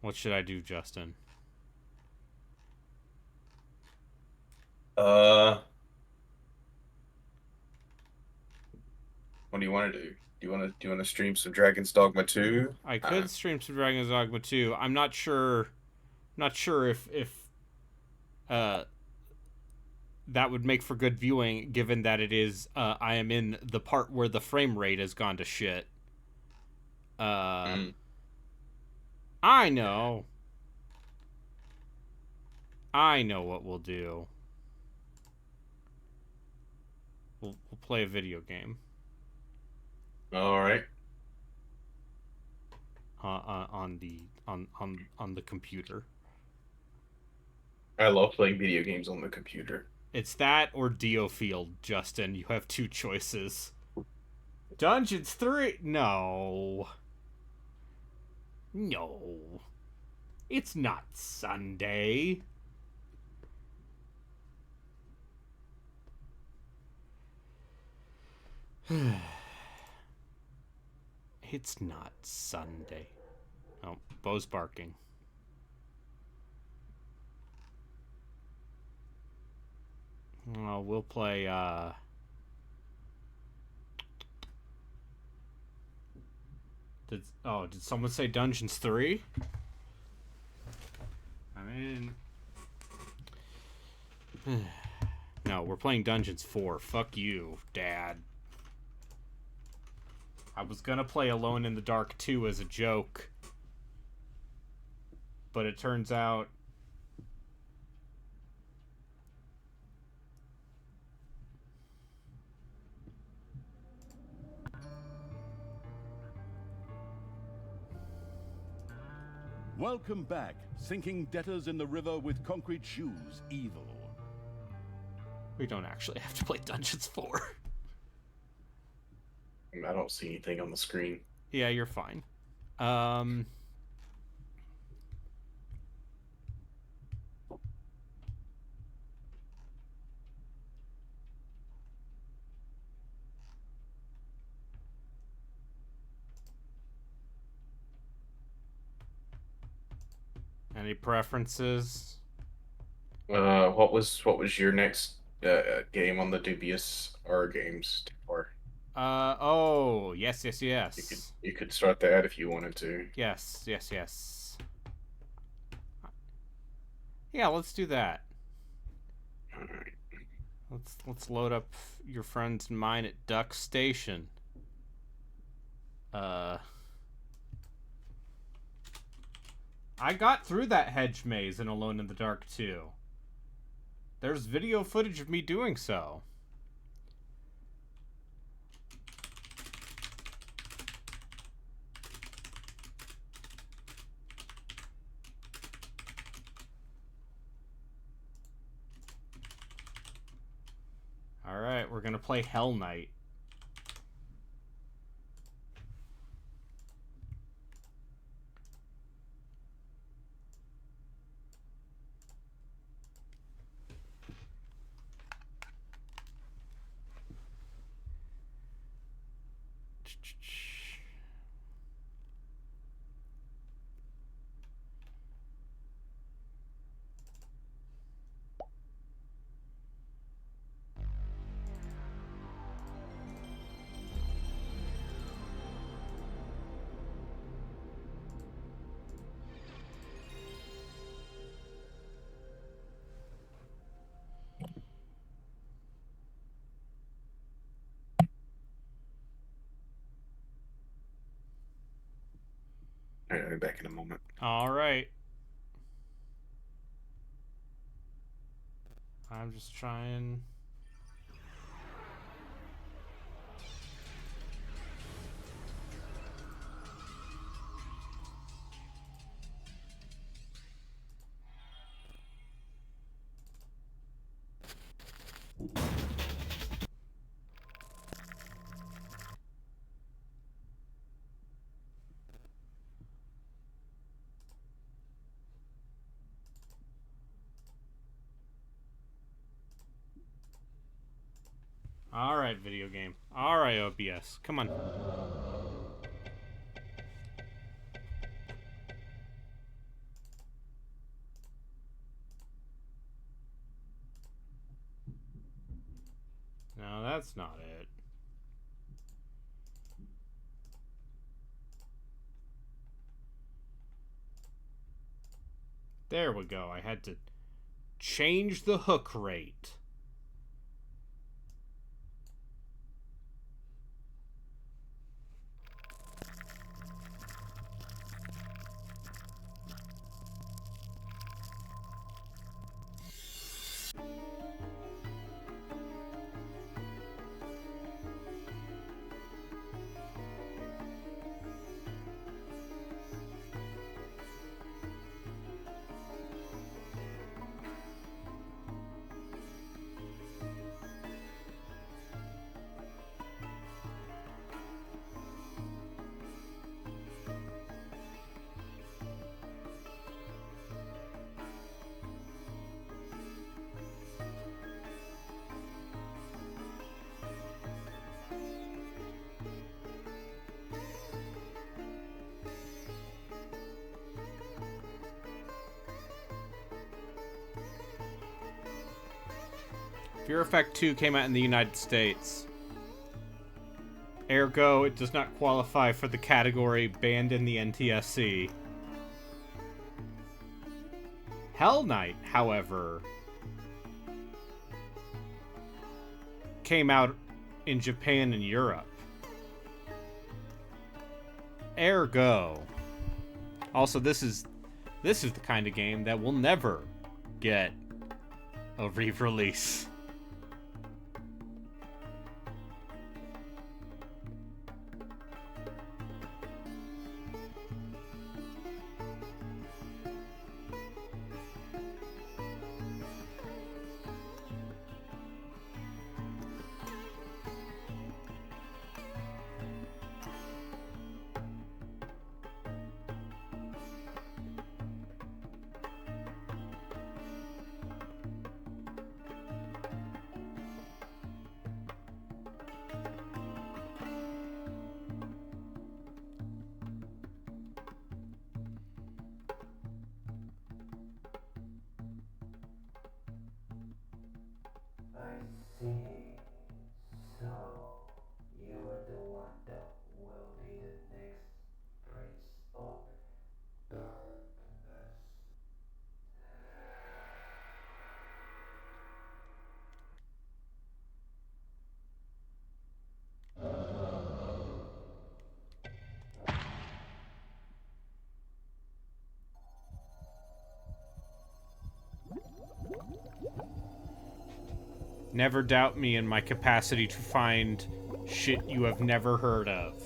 What should I do, Justin? What do you want to do? Do you want to stream some Dragon's Dogma 2? I could stream some Dragon's Dogma 2. I'm not sure if that would make for good viewing, given that it is I am in the part where the frame rate has gone to shit. I know what we'll do. We'll play a video game. All right. On the computer. I love playing video games on the computer. It's that or Diofield, Justin. You have two choices. Dungeons 3? No. It's not Sunday. It's not Sunday. Oh, Bo's barking. Oh, we'll play, Did someone say Dungeons 3? I mean... No, we're playing Dungeons 4. Fuck you, Dad. I was gonna play Alone in the Dark 2 as a joke. But it turns out... Welcome back, sinking debtors in the river with concrete shoes, evil. We don't actually have to play Dungeons 4. I don't see anything on the screen. Yeah, you're fine. Any preferences? What was your next game on the dubious R games for? Oh, yes. You could start that if you wanted to. Yes. Yeah, let's do that. All right. Let's load up your friends and mine at Duck Station. I got through that hedge maze in Alone in the Dark 2. There's video footage of me doing so. Alright, we're gonna play Hell Knight. All right, I'll be back in a moment. All right. I'm just trying. Alright, video game. Alright, OBS. Come on. No, that's not it. There we go. I had to change the hook rate. Fear Effect 2 came out in the United States. Ergo, it does not qualify for the category banned in the NTSC. Hell Knight, however, came out in Japan and Europe. Ergo. Also, this is the kind of game that will never get a re-release. Never doubt me in my capacity to find shit you have never heard of.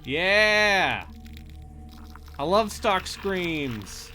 Yeah! I love stock screams.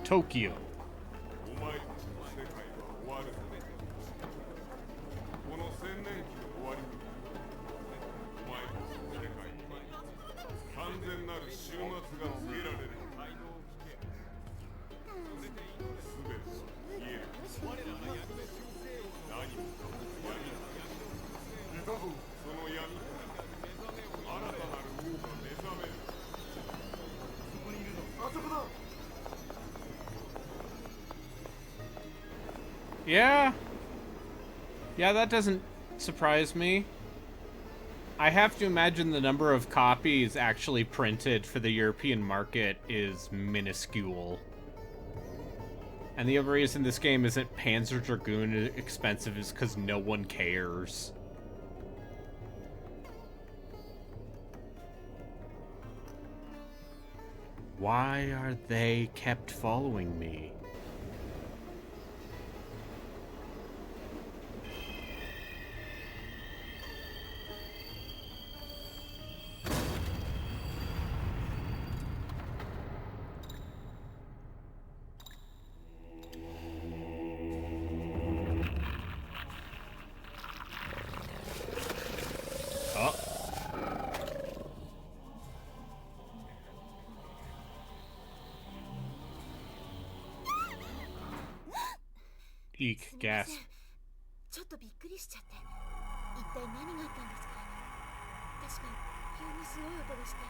Tokyo. お前たちの世界は終わる。この千年期の終わりに、お前たちの世界に完全なる終末が告げられる。すべては消える。何もかも闇だ。その闇から新たなる王が目覚める。そこにいるの。あそこだ。 Yeah. Yeah, that doesn't surprise me. I have to imagine the number of copies actually printed for the European market is minuscule. And the only reason this game isn't Panzer Dragoon expensive is because no one cares. Why are they kept following me? Eek, gasp. ちょっとびっくりしちゃって。一体何があったんですか？確か急にすごい音がして、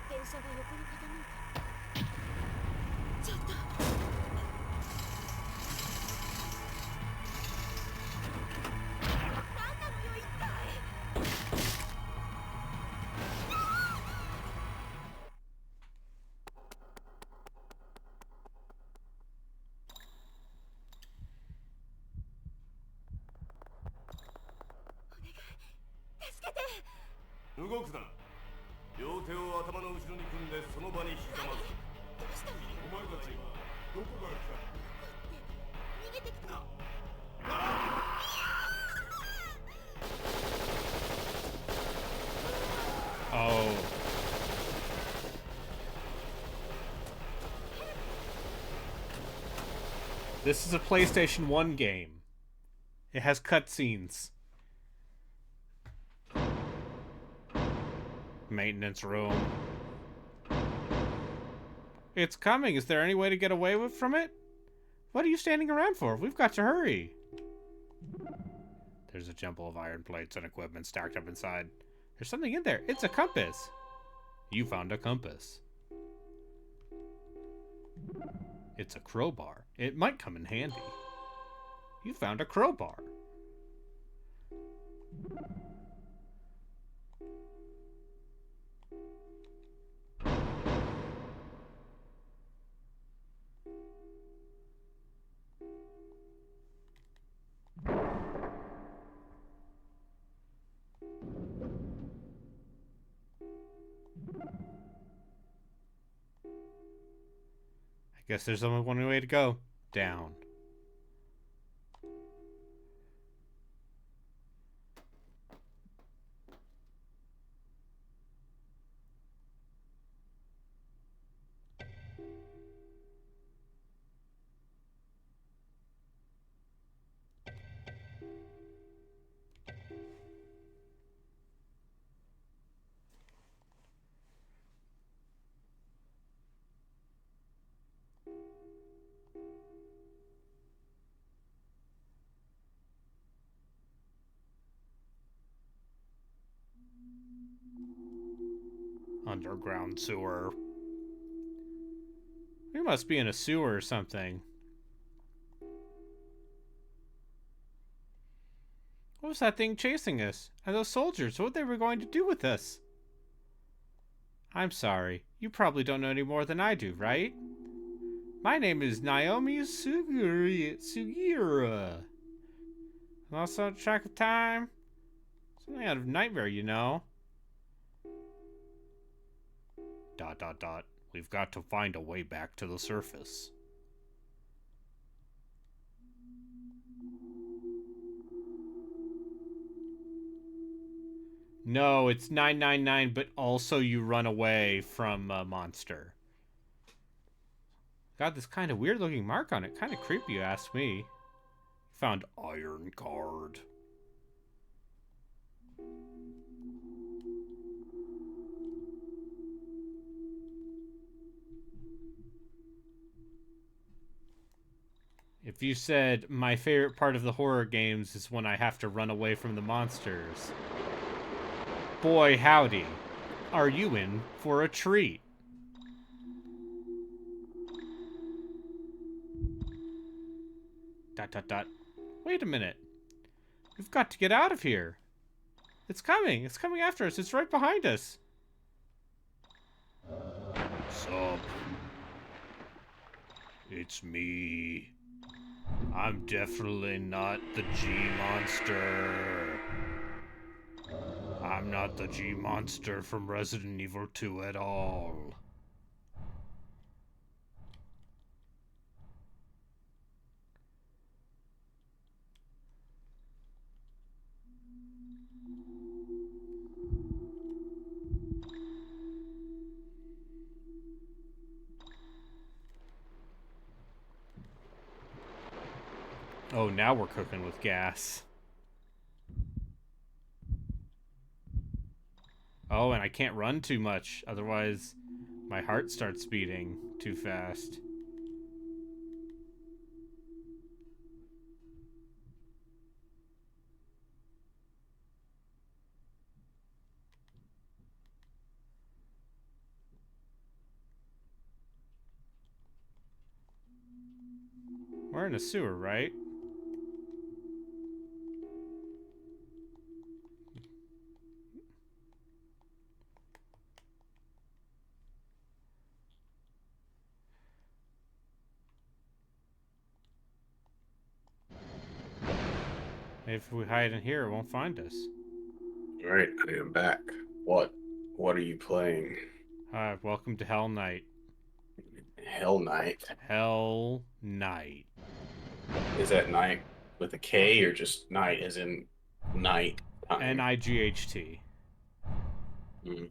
電車が横に傾いて。ちょっと。何なのよ一体。 動くな。両手を頭の後ろに組んでその場にひざまずく。お前たちはどこから来た？逃げてきた。Oh. This is a PlayStation 1 game. It has cutscenes. Maintenance room. It's coming. Is there any way to get away from it? What are you standing around for? We've got to hurry. There's a jumble of iron plates and equipment stacked up inside. There's something in there. It's a compass. You found a compass. It's a crowbar. It might come in handy. You found a crowbar. I guess there's only one way to go. Down. Underground sewer. We must be in a sewer or something. What was that thing chasing us? And those soldiers, what they were going to do with us? I'm sorry. You probably don't know any more than I do, right? My name is Naomi Sugiura. Lost track of time? Something out of Nightmare, you know. ... We've got to find a way back to the surface. No, it's 999, but also you run away from a monster. Got this kind of weird looking mark on it. Kind of creepy, you ask me. Found iron card. If you said my favorite part of the horror games is when I have to run away from the monsters, boy howdy, are you in for a treat. Dot dot dot. Wait a minute. We've got to get out of here. It's coming. It's coming after us. It's right behind us. Sup? It's me. I'm definitely not the G-Monster. I'm not the G-Monster from Resident Evil 2 at all. Oh, now we're cooking with gas. Oh, and I can't run too much, otherwise my heart starts beating too fast. We're in a sewer, right? If we hide in here, it won't find us. Alright, I am back. What? What are you playing? Welcome to Hell Night. Hell Night? Hell Night. Is that night with a K or just night as in night? N-I-G-H-T. Mm.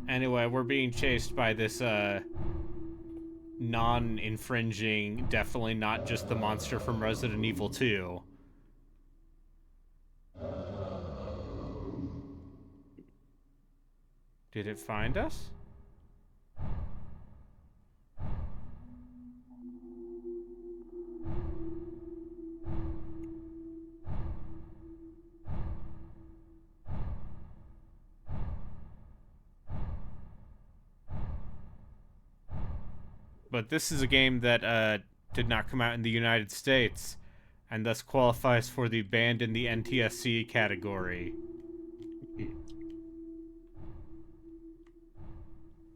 Anyway, we're being chased by this, non-infringing, definitely not just the monster from Resident Evil 2. Did it find us? But this is a game that did not come out in the United States, and thus qualifies for the banned in the NTSC category.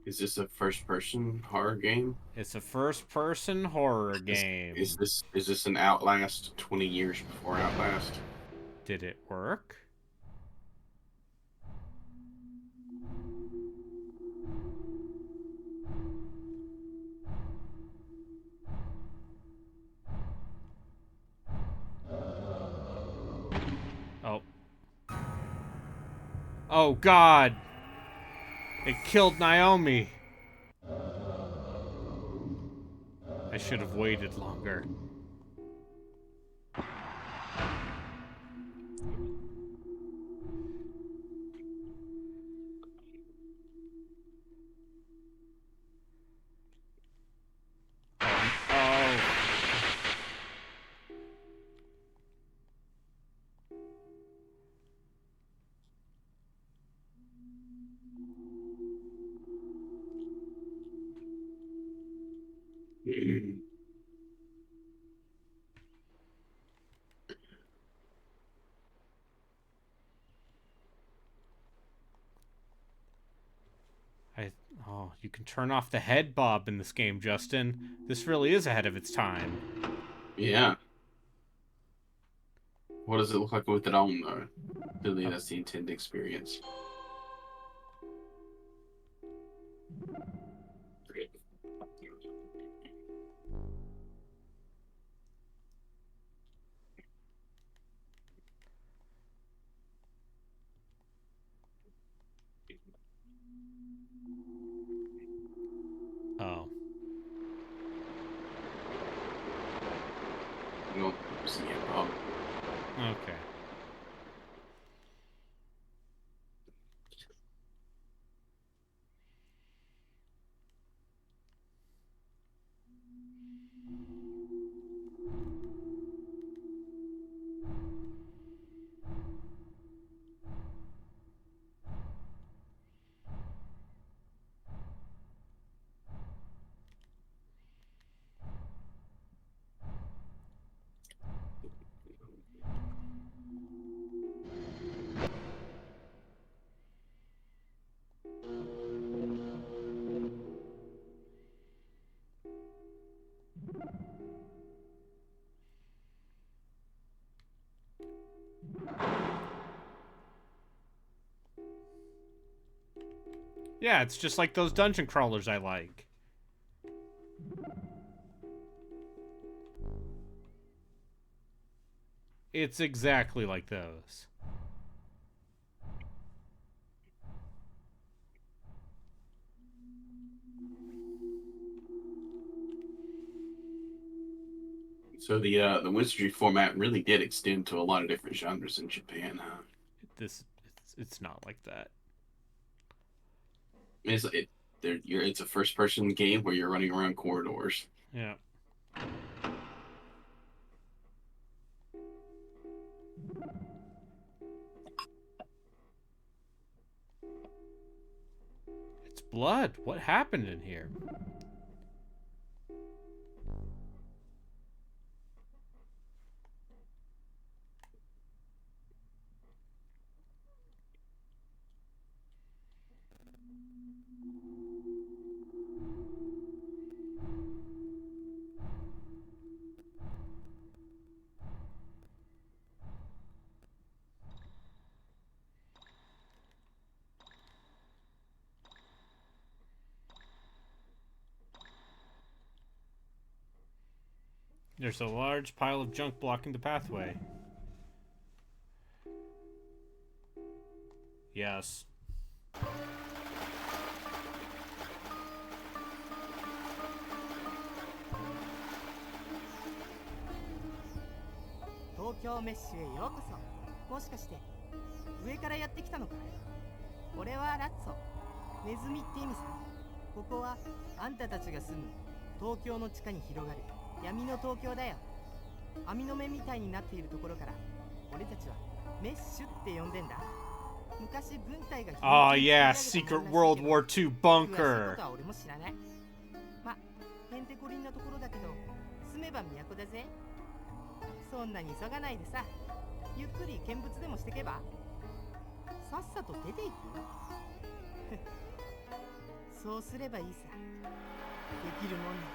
Is this a first-person horror game? It's a first-person horror game. Is this an Outlast 20 years before Outlast? Did it work? Oh. Oh, God! It killed Naomi! I should have waited longer. Oh, you can turn off the head bob in this game, Justin. This really is ahead of its time. Yeah. What does it look like with it on, though? Really, that's the intended experience. Oh. don't see a problem. Okay. Yeah, it's just like those dungeon crawlers I like. It's exactly like those. So the wizardry format really did extend to a lot of different genres in Japan, huh? It's not like that. It's a first person game where you're running around corridors. Yeah. It's blood. What happened in here? There's a large pile of junk blocking the pathway. Yes. Tokyo Mesh へようこそ。もしかして上からやってきたのかい？俺はラッツォ、ネズミって意味さ。ここはあんたたちが住む東京の地下に広がる闇の東京だよ。網の目みたいになっているところから俺たちはメッシュって呼んでんだ。昔軍隊が Oh yeah, secret World War II bunker. 俺も知らない。ま、へんてこりんなところだけど住めば都だぜ。そんなに急がないでさ、ゆっくり見物でもしてけば。さっさと出ていくそうすればいいさ。できるもんならね。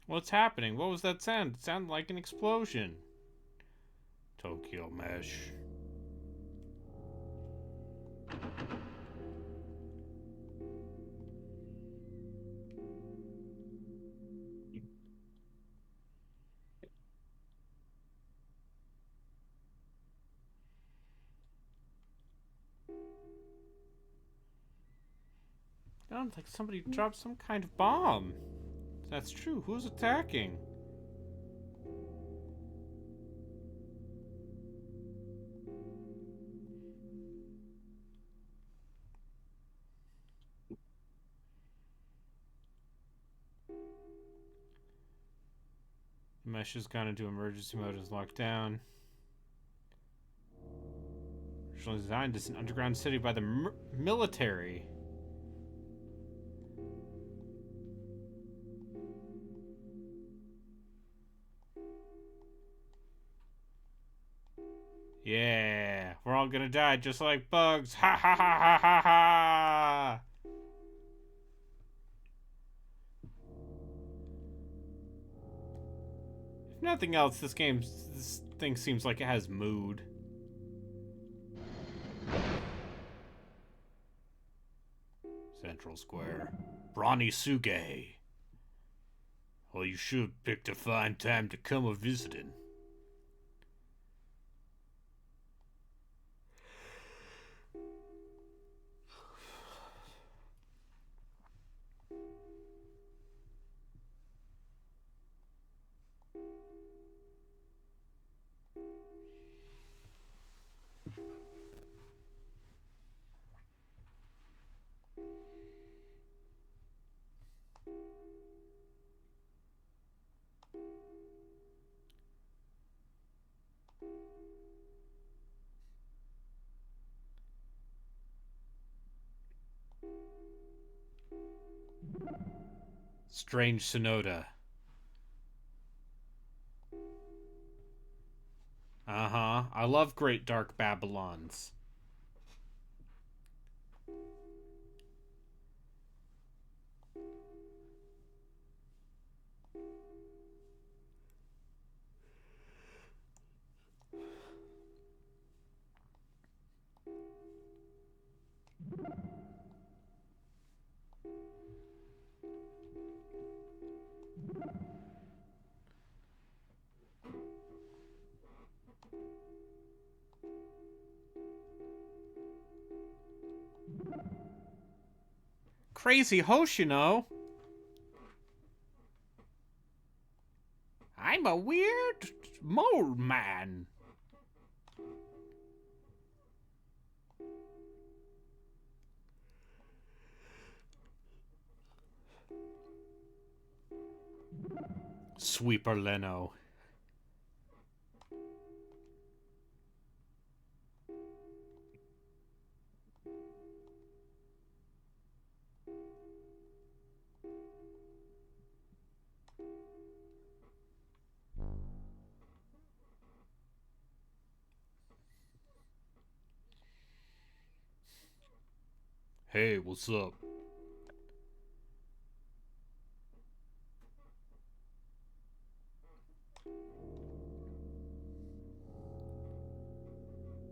What's happening? What was that sound? It sounded like an explosion. Tokyo Mesh. Sounds like somebody dropped some kind of bomb. That's true. Who's attacking? The mesh has gone into emergency mode and is locked down. Originally designed as an underground city by the military. Yeah, we're all gonna die just like bugs. Ha ha ha ha ha ha! If nothing else, this thing seems like it has mood. Central Square. Brawny Suge. Well, you should have picked a fine time to come a visiting. Strange Sonoda. Uh-huh. I love Great Dark Babylons. Crazy Hoshino. I'm a weird mole man. Sweeper Leno. Hey, what's up?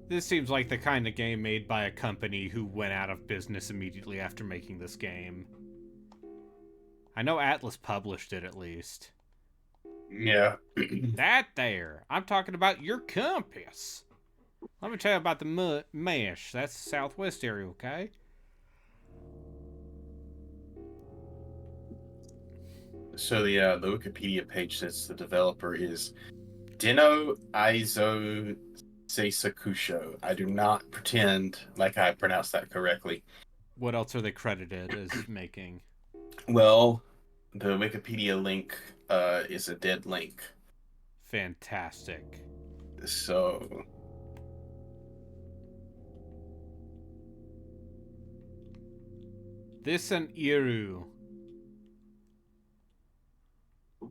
This seems like the kind of game made by a company who went out of business immediately after making this game. I know Atlas published it, at least. Yeah. That there. I'm talking about your compass. Let me tell you about the mesh. That's the southwest area, okay? So the Wikipedia page says the developer is Dino Izo Seisakusho. I do not pretend like I pronounced that correctly. What else are they credited as making? Well, the Wikipedia link is a dead link. Fantastic. So... This and Iru.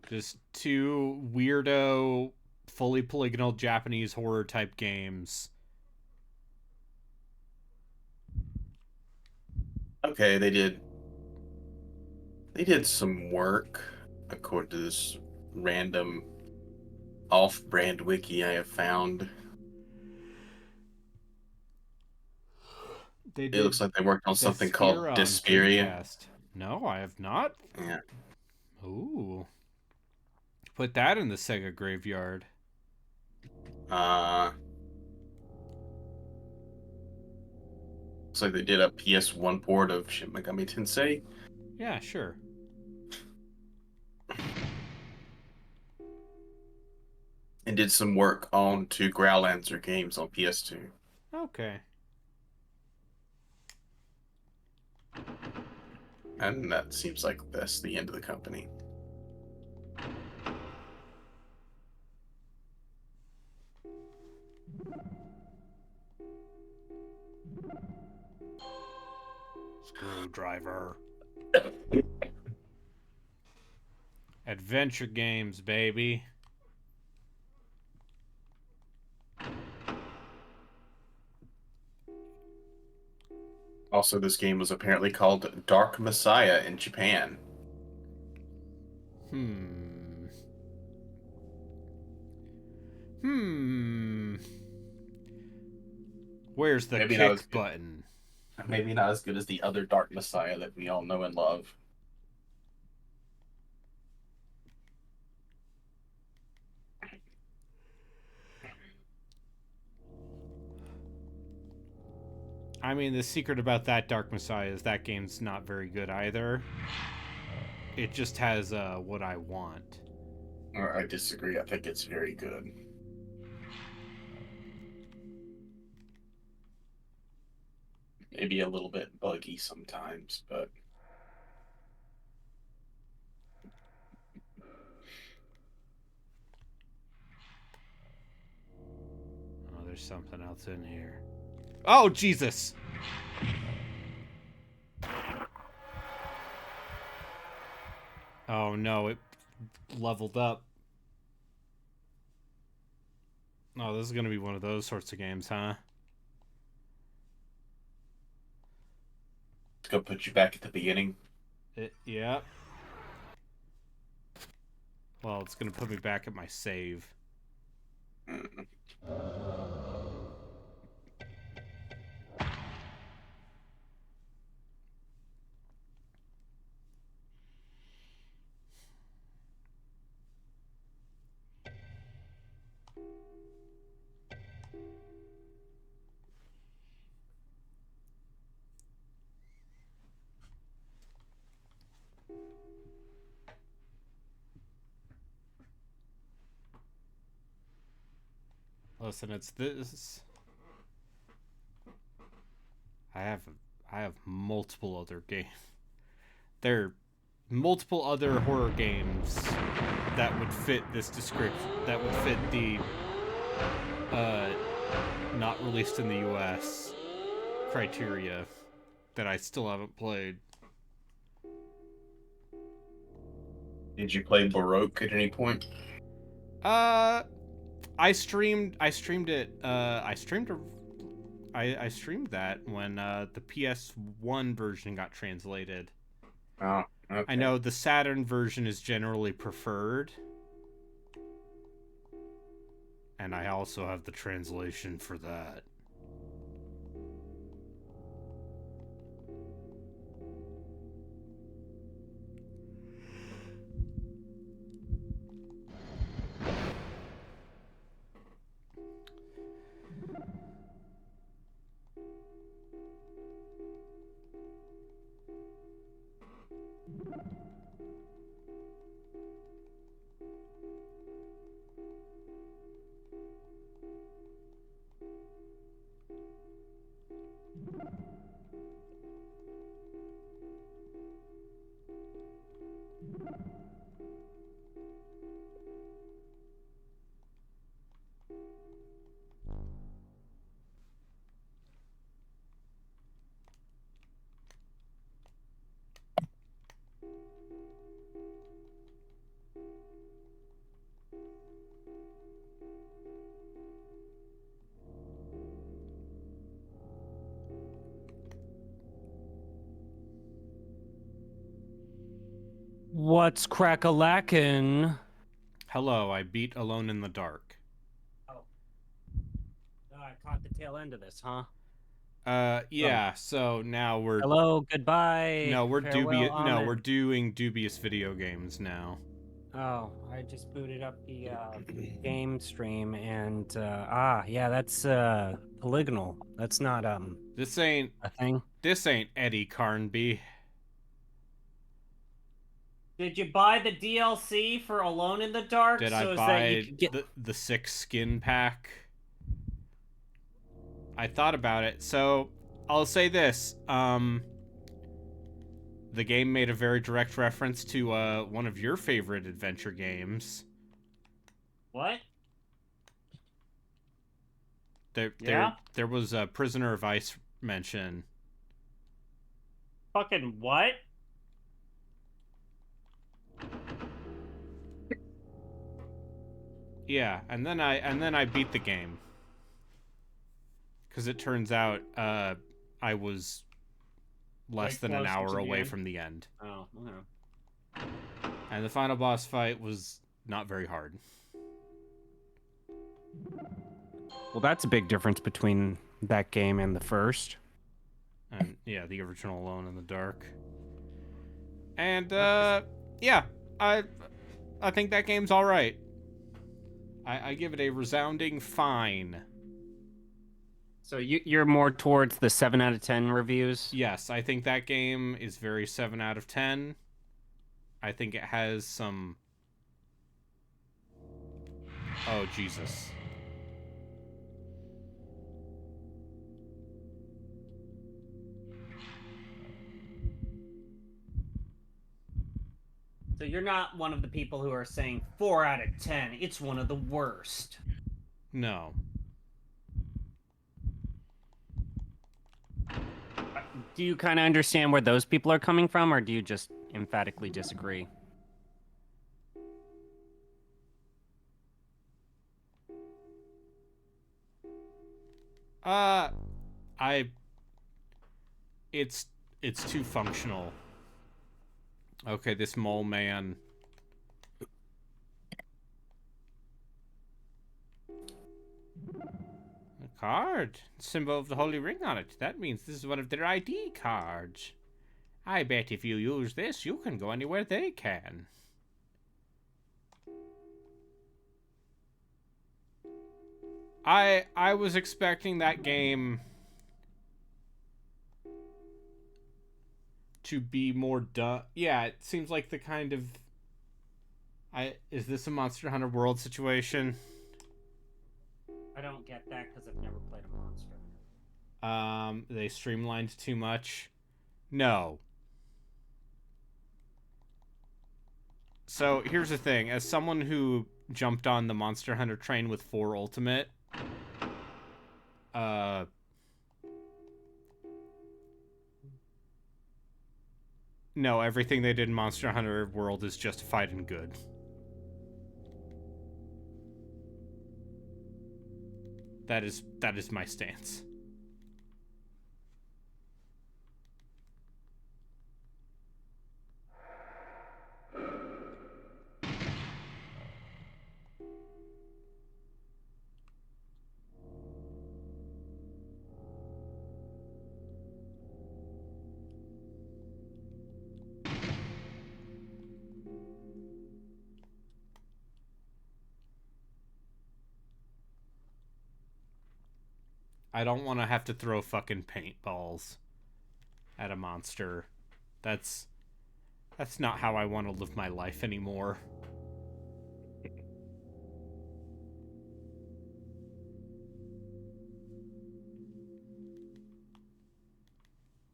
Just two weirdo, fully polygonal Japanese horror type games. Okay, they did some work according to this random off-brand wiki I have found. It looks like they worked on something called Desperia. No, I have not. Yeah. Ooh. Put that in the Sega graveyard. Looks like they did a PS1 port of Shin Megami Tensei. Yeah, sure. And did some work on two Growlancer games on PS2. Okay. And that seems like that's the end of the company. Screwdriver. Adventure games, baby. Also, this game was apparently called Dark Messiah in Japan. Where's the Maybe not as kick good. button? Maybe not as good as the other Dark Messiah that we all know and love. I mean, the secret about that Dark Messiah is that game's not very good either. It just has what I want. I disagree. I think it's very good. Maybe a little bit buggy sometimes, but... Oh, there's something else in here. Oh, Jesus! Oh, no, it leveled up. Oh, this is going to be one of those sorts of games, huh? Let's go put you back at the beginning. Yeah. Well, it's going to put me back at my save. Listen, it's this. I have multiple other games. There are multiple other horror games that would fit this description. That would fit the not released in the U.S. criteria that I still haven't played. Did you play Baroque at any point? I streamed it. I streamed that when the PS1 version got translated. Oh, okay. I know the Saturn version is generally preferred. And I also have the translation for that. What's crack-a-lackin'? Hello, I beat Alone in the Dark. Oh. I caught the tail end of this, huh? Yeah, so now we're... Hello, goodbye. No, we're farewell, amen. we're doing dubious video games now. Oh, I just booted up the game stream and yeah, that's polygonal. That's not This ain't a thing. This ain't Eddie Carnby. Did you buy the DLC for Alone in the Dark? Did I buy the 6 skin pack? I thought about it. So, I'll say this. The game made a very direct reference to one of your favorite adventure games. What? There was a Prisoner of Ice mention. Fucking what? Yeah, and then I beat the game. Because it turns out I was less Like than an closer to hour the away end? from the end. Oh, okay. And the final boss fight was not very hard. Well, that's a big difference between that game and the first. And yeah, the original Alone in the Dark. And yeah, I think that game's all right. I give it a resounding fine. So you're more towards the 7 out of 10 reviews? Yes, I think that game is very 7 out of 10. I think it has some... Oh, Jesus. So you're not one of the people who are saying 4 out of 10. It's one of the worst. No. Do you kind of understand where those people are coming from, or do you just emphatically disagree? It's too functional. Okay, this mole man. A card. Symbol of the holy ring on it. That means this is one of their ID cards. I bet if you use this, you can go anywhere they can. I was expecting that game to be more yeah, it seems like the kind of... Is this a Monster Hunter World situation? I don't get that because I've never played a Monster. They streamlined too much. No. So here's the thing. As someone who jumped on the Monster Hunter train with 4 Ultimate, no, everything they did in Monster Hunter World is justified and good. That is my stance. I don't want to have to throw fucking paintballs at a monster. That's not how I want to live my life anymore.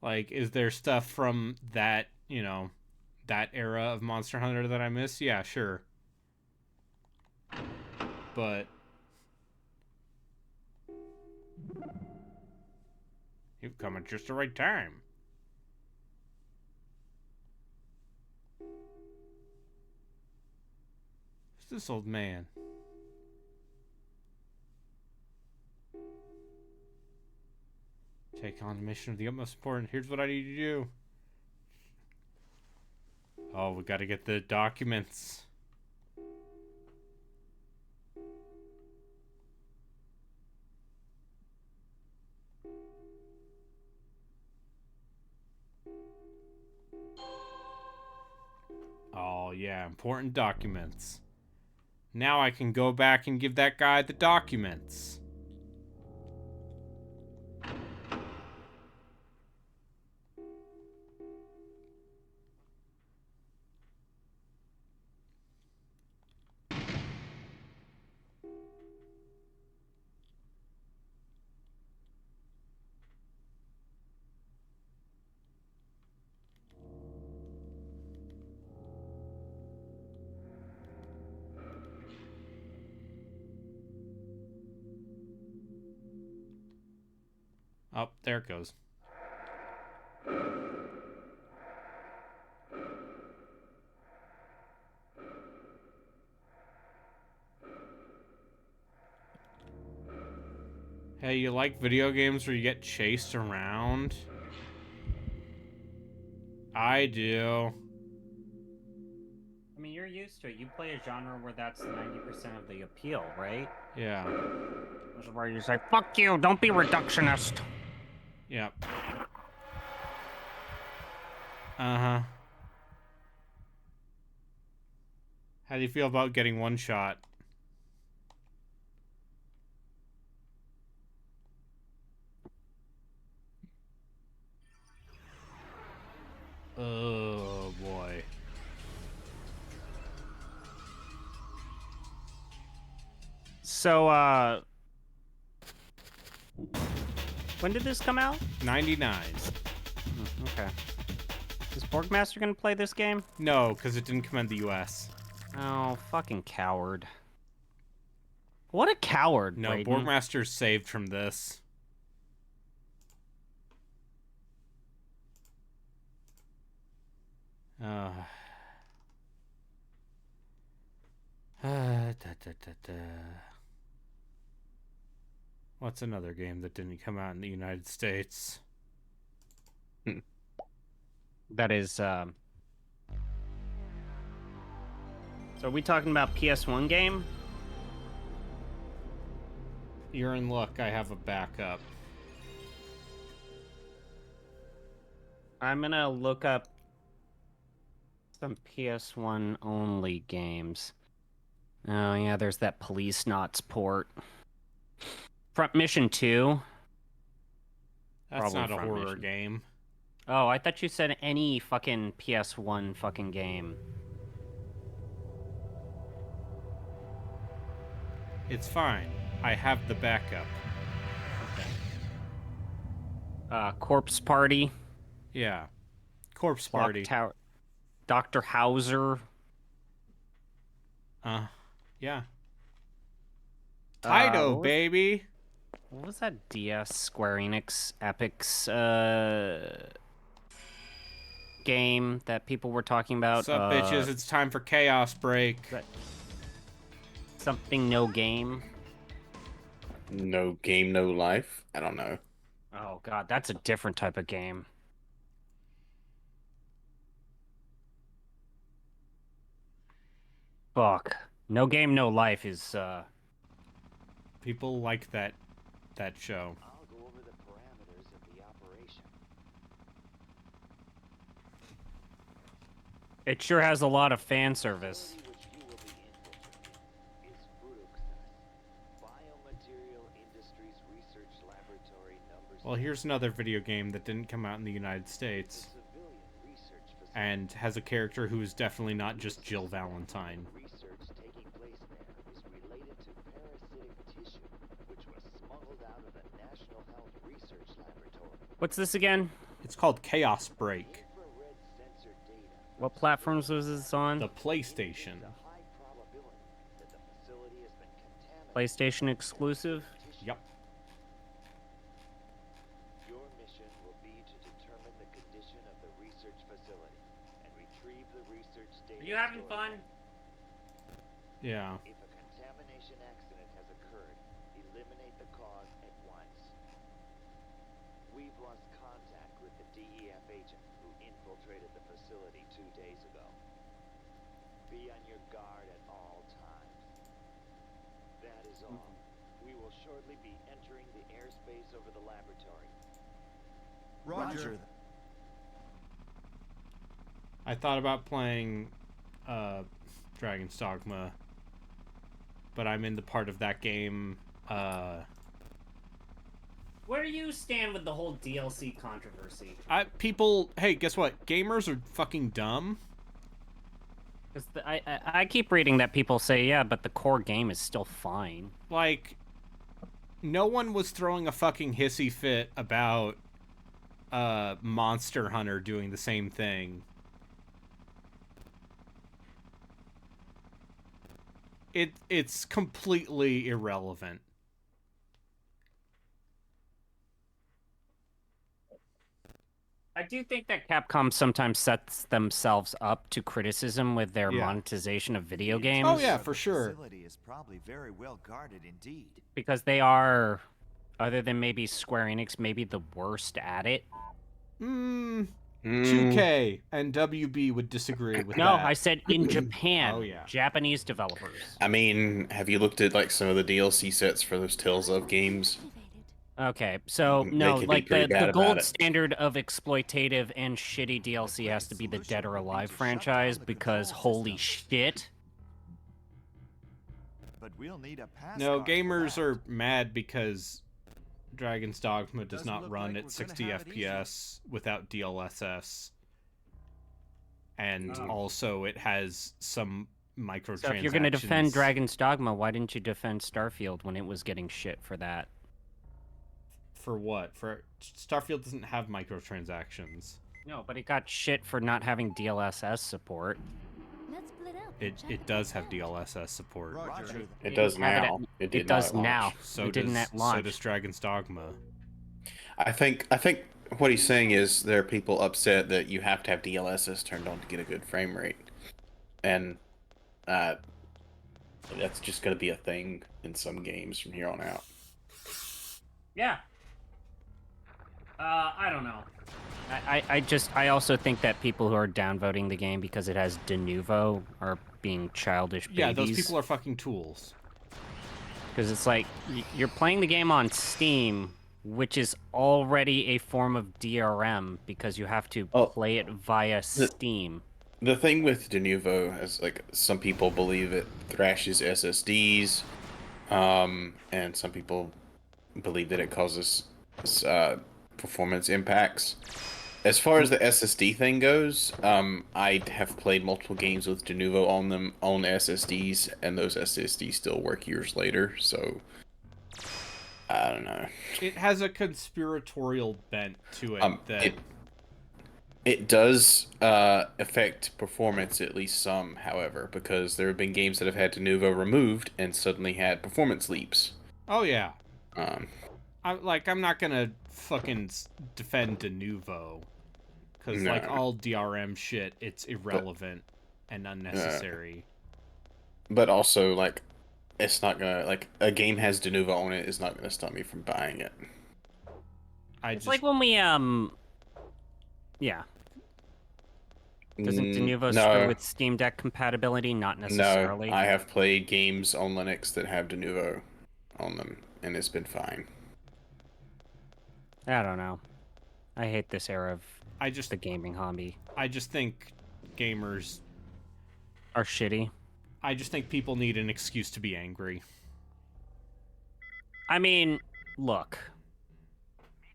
Like, is there stuff from that, you know, that era of Monster Hunter that I miss? Yeah, sure. But you've come at just the right time. Who's this old man? Take on the mission of the utmost importance. Here's what I need to do. Oh, we gotta get the documents. Oh, yeah, important documents. Now I can go back and give that guy the documents. Oh, there it goes. Hey, you like video games where you get chased around? I do. I mean, you're used to it. You play a genre where that's 90% of the appeal, right? Yeah. This is where you say, fuck you, don't be reductionist. Yep. Uh-huh. How do you feel about getting one shot? Oh, boy. So, when did this come out? 99. Okay. Is Borgmaster gonna play this game? No, because it didn't come in the US. Oh, fucking coward. What a coward, No, Brayden. Borgmaster's saved from this. Da, da, da, da. What's another game that didn't come out in the United States? That is, So are we talking about PS1 game? You're in luck, I have a backup. I'm gonna look up some PS1 only games. Oh yeah, there's that Police Knots port. Front Mission 2. That's Probably not a Front horror Mission. game. Oh, I thought you said any fucking PS1 fucking game. It's fine. I have the backup. Corpse Party. Yeah. Corpse Clock Party. Tower. Dr. Hauser. Yeah. Taito, what was- baby. What was that DS Square Enix Epic's game that people were talking about? What's up, bitches? It's time for Chaos Break. Something no game. No game, no life. I don't know. Oh god, that's a different type of game. Fuck. No game, no life is People like that show. I'll go over the parameters of the operation. It sure has a lot of fan service. Well, here's another video game that didn't come out in the United States. And has a character who is definitely not just Jill Valentine. What's this again? It's called Chaos Break. What platforms was this on? The PlayStation. PlayStation exclusive? Yep. Your mission will be to determine the condition of the research facility and retrieve the research data. Are you having fun? Yeah. If a contamination accident has occurred, eliminate the cause at once. We've lost contact with the DEF agent who infiltrated the facility 2 days ago. Be on your guard at all times. That is all. We will shortly be entering the airspace over the laboratory. Roger. I thought about playing Dragon's Dogma, but I'm in the part of that game. Where do you stand with the whole DLC controversy? Hey, guess what? Gamers are fucking dumb. I keep reading that people say, yeah, but the core game is still fine. Like, no one was throwing a fucking hissy fit about Monster Hunter doing the same thing. It's completely irrelevant. I do think that Capcom sometimes sets themselves up to criticism with their Yeah. monetization of video games. Oh yeah, for sure. Facility is probably very well guarded indeed. Because they are, other than maybe Square Enix, maybe the worst at it. Mm. 2K and WB would disagree with No, that. I said in Japan. Oh, yeah. Japanese developers. I mean, have you looked at like some of the DLC sets for those Tales of games? Okay, so They no, can be like pretty the bad about gold it. standard of exploitative and shitty DLC has to be the Dead or Alive franchise because holy shit. But we'll need a pass No, card for gamers that. are mad because Dragon's Dogma does not run at 60 FPS without DLSS. And also it has some microtransactions. So if you're gonna defend Dragon's Dogma, why didn't you defend Starfield when it was getting shit for that? For what? For Starfield doesn't have microtransactions. No, but it got shit for not having DLSS support. It does have DLSS support. It does now. It does now. So it didn't at launch. So does Dragon's Dogma. I think what he's saying is there are people upset that you have to have DLSS turned on to get a good frame rate, and that's just going to be a thing in some games from here on out. Yeah. I don't know. I also think that people who are downvoting the game because it has de novo are being childish babies. Yeah, those people are fucking tools. Because it's like, you're playing the game on Steam, which is already a form of DRM because you have to play it via Steam. The thing with de novo is, like, some people believe it thrashes SSDs, and some people believe that it causes performance impacts. As far as the SSD thing goes, I have played multiple games with de novo on them on SSDs, and those SSDs still work years later. So I don't know. It has a conspiratorial bent to it. It does affect performance at least some, however, because there have been games that have had de novo removed and suddenly had performance leaps. Oh yeah. I'm not gonna fucking defend de novo. Because, No. like, all DRM shit, it's irrelevant and unnecessary. But also, like, it's not gonna, like, a game has de novo on it is not gonna stop me from buying it. It's like when we, yeah. Doesn't de novo screw with Steam Deck compatibility? Not necessarily. No, I have played games on Linux that have de novo on them, and it's been fine. I don't know. I hate this era of the gaming hobby. I just think gamers are shitty. I just think people need an excuse to be angry. I mean, look.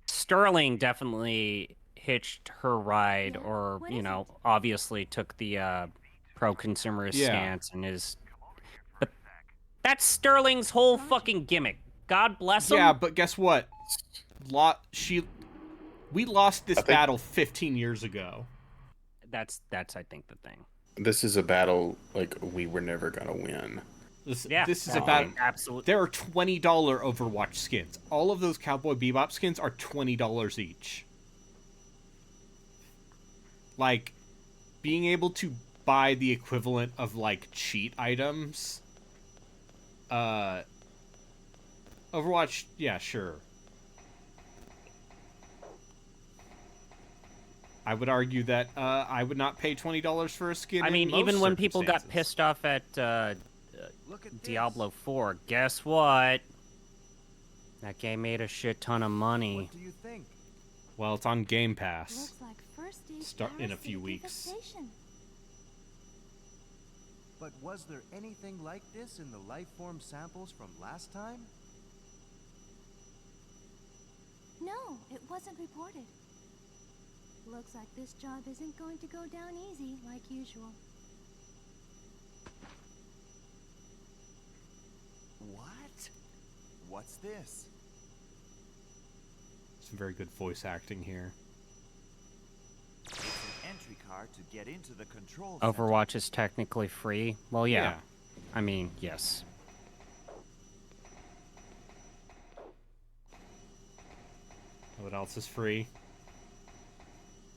Sterling definitely hitched her ride, or, you know, obviously took the pro-consumerist stance and is... But that's Sterling's whole fucking gimmick. God bless him. Yeah, but guess what? We lost this battle 15 years ago. That's I think the thing. This is a battle like we were never gonna win. This is a battle. Absolutely. There are $20 Overwatch skins. All of those Cowboy Bebop skins are $20 each. Like, being able to buy the equivalent of, like, cheat items. Overwatch, yeah, sure. I would argue that I would not pay $20 for a skin. I mean, even when people got pissed off at Diablo 4, guess what? That game made a shit ton of money. What do you think? Well, it's on Game Pass. Looks like first stage Start in a few power weeks. station. But was there anything like this in the life form samples from last time? No, it wasn't reported. Looks like this job isn't going to go down easy like usual. What? What's this? Some very good voice acting here. It's an entry card to get into the control center. Overwatch is technically free. Well, yeah. I mean, yes. What else is free?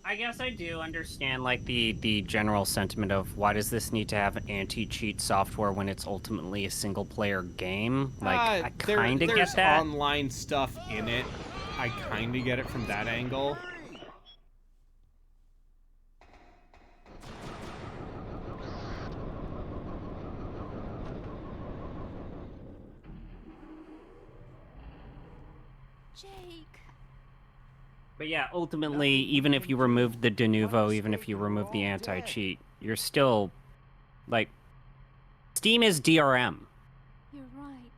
I guess I do understand, like, the general sentiment of why does this need to have anti-cheat software when it's ultimately a single-player game? Like, I kind of get that. There's online stuff in it. I kind of get it from that angle. But yeah, ultimately, even if you remove the de novo, even if you remove the anti-cheat, you're still, like, Steam is DRM. You're right.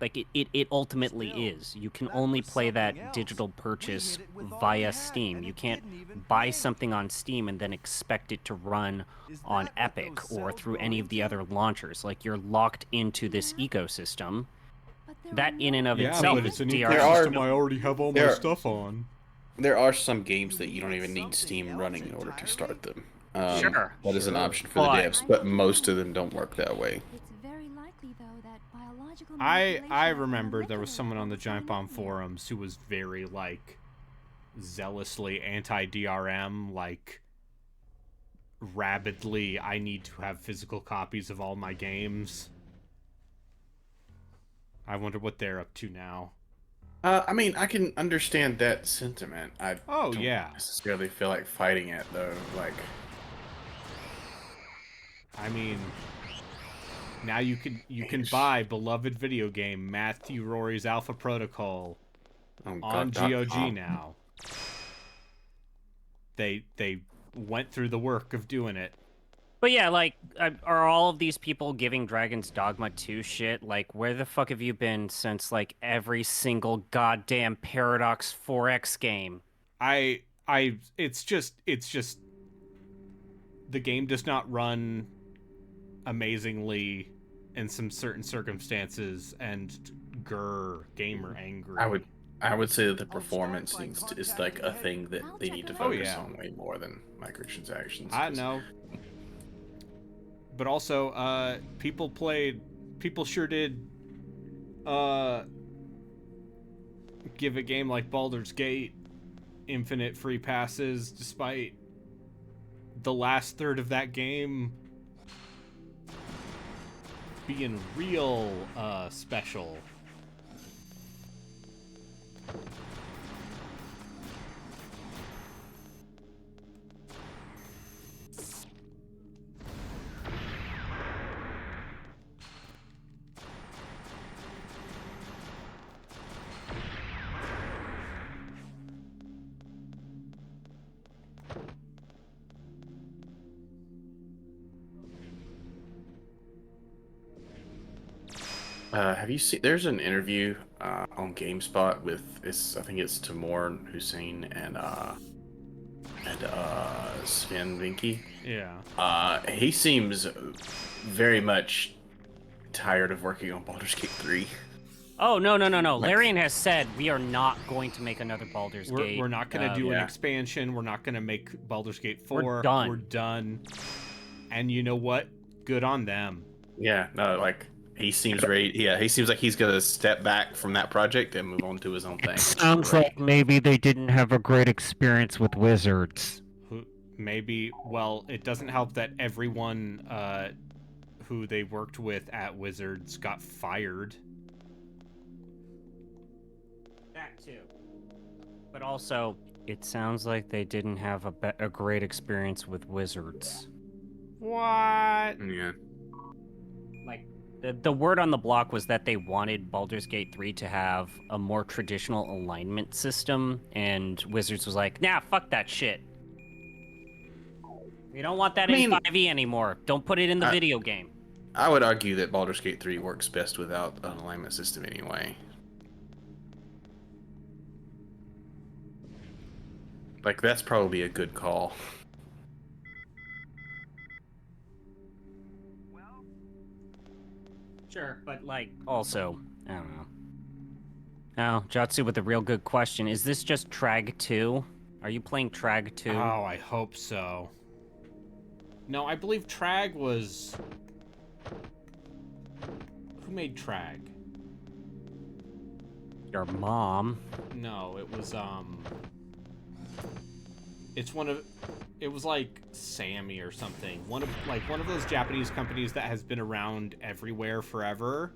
Like, it ultimately is. You can only play that digital purchase via Steam. You can't buy something on Steam and then expect it to run on Epic or through any of the other launchers. Like, you're locked into this ecosystem. That in and of itself but it's is an DRM. ecosystem I already have all my There- stuff on. There are some games that you don't even need Steam running in order to start them. Sure. That is an option for the But- devs, but most of them don't work that way. It's very likely, though, that biological I remember there was someone on the Giant Bomb forums who was very, like, zealously anti-DRM, like, rabidly, I need to have physical copies of all my games. I wonder what they're up to now. I mean, I can understand that sentiment. I don't yeah. necessarily feel like fighting it, though. Like, I mean, now you can buy beloved video game Matthew Rory's Alpha Protocol on GOG now. They went through the work of doing it. But yeah, like, are all of these people giving Dragon's Dogma 2 shit? Like, where the fuck have you been since, like, every single goddamn Paradox 4X game? It's just, the game does not run amazingly in some certain circumstances, and gamer angry. I would say that the performance is like a thing that they need to focus on way more than microtransactions. I know. But also, people sure did, give a game like Baldur's Gate infinite free passes, despite the last third of that game being real, special. Have you seen? There's an interview on GameSpot with I think it's Timur Hussein and Sven Vinky. Yeah. He seems very much tired of working on Baldur's Gate 3. Oh, no. Larian has said we are not going to make another Baldur's Gate. We're not going to do an expansion. We're not going to make Baldur's Gate 4. We're done. We're done. And you know what? Good on them. Yeah, no, like, he seems ready. Yeah, he seems like he's going to step back from that project and move on to his own thing. Sounds like maybe they didn't have a great experience with Wizards. Maybe, well, it doesn't help that everyone who they worked with at Wizards got fired. That too. But also, it sounds like they didn't have a great experience with Wizards. What? Yeah. Like, the word on the block was that they wanted Baldur's Gate 3 to have a more traditional alignment system, and Wizards was like, nah, fuck that shit. We don't want that in 5e anymore. Don't put it in the video game. I would argue that Baldur's Gate 3 works best without an alignment system anyway. Like, that's probably a good call. Sure, but, like, also, I don't know. Now, Jatsu with a real good question. Is this just Trag 2? Are you playing Trag 2? Oh, I hope so. No, I believe Trag was... Who made Trag? Your mom. No, it was, It's one of... It was like Sammy or something. One of those Japanese companies that has been around everywhere forever.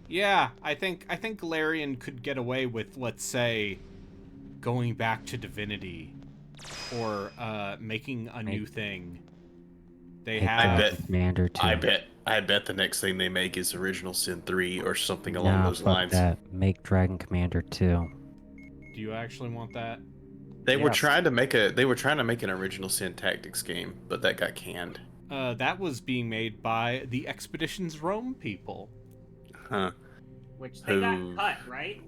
Yeah, I think Galarian could get away with, let's say, going back to Divinity, or making a new thing. They have. Commander 2. I bet the next thing they make is Original Sin 3 or something along Nah, those fuck lines. that. Make Dragon Commander 2. Do you actually want that? They were trying to make an Original Sin Tactics game, but that got canned. That was being made by the Expeditions Rome people. Huh. Which they got cut, right?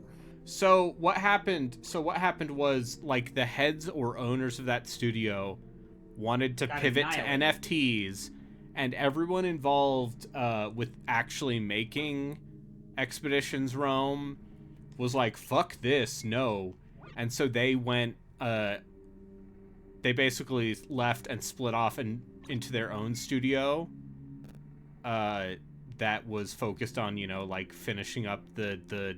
So what happened was, like, the heads or owners of that studio wanted to pivot to NFTs, and everyone involved with actually making Expeditions Rome was like, fuck this, no. And so they went, they basically left and split off into their own studio that was focused on, like, finishing up the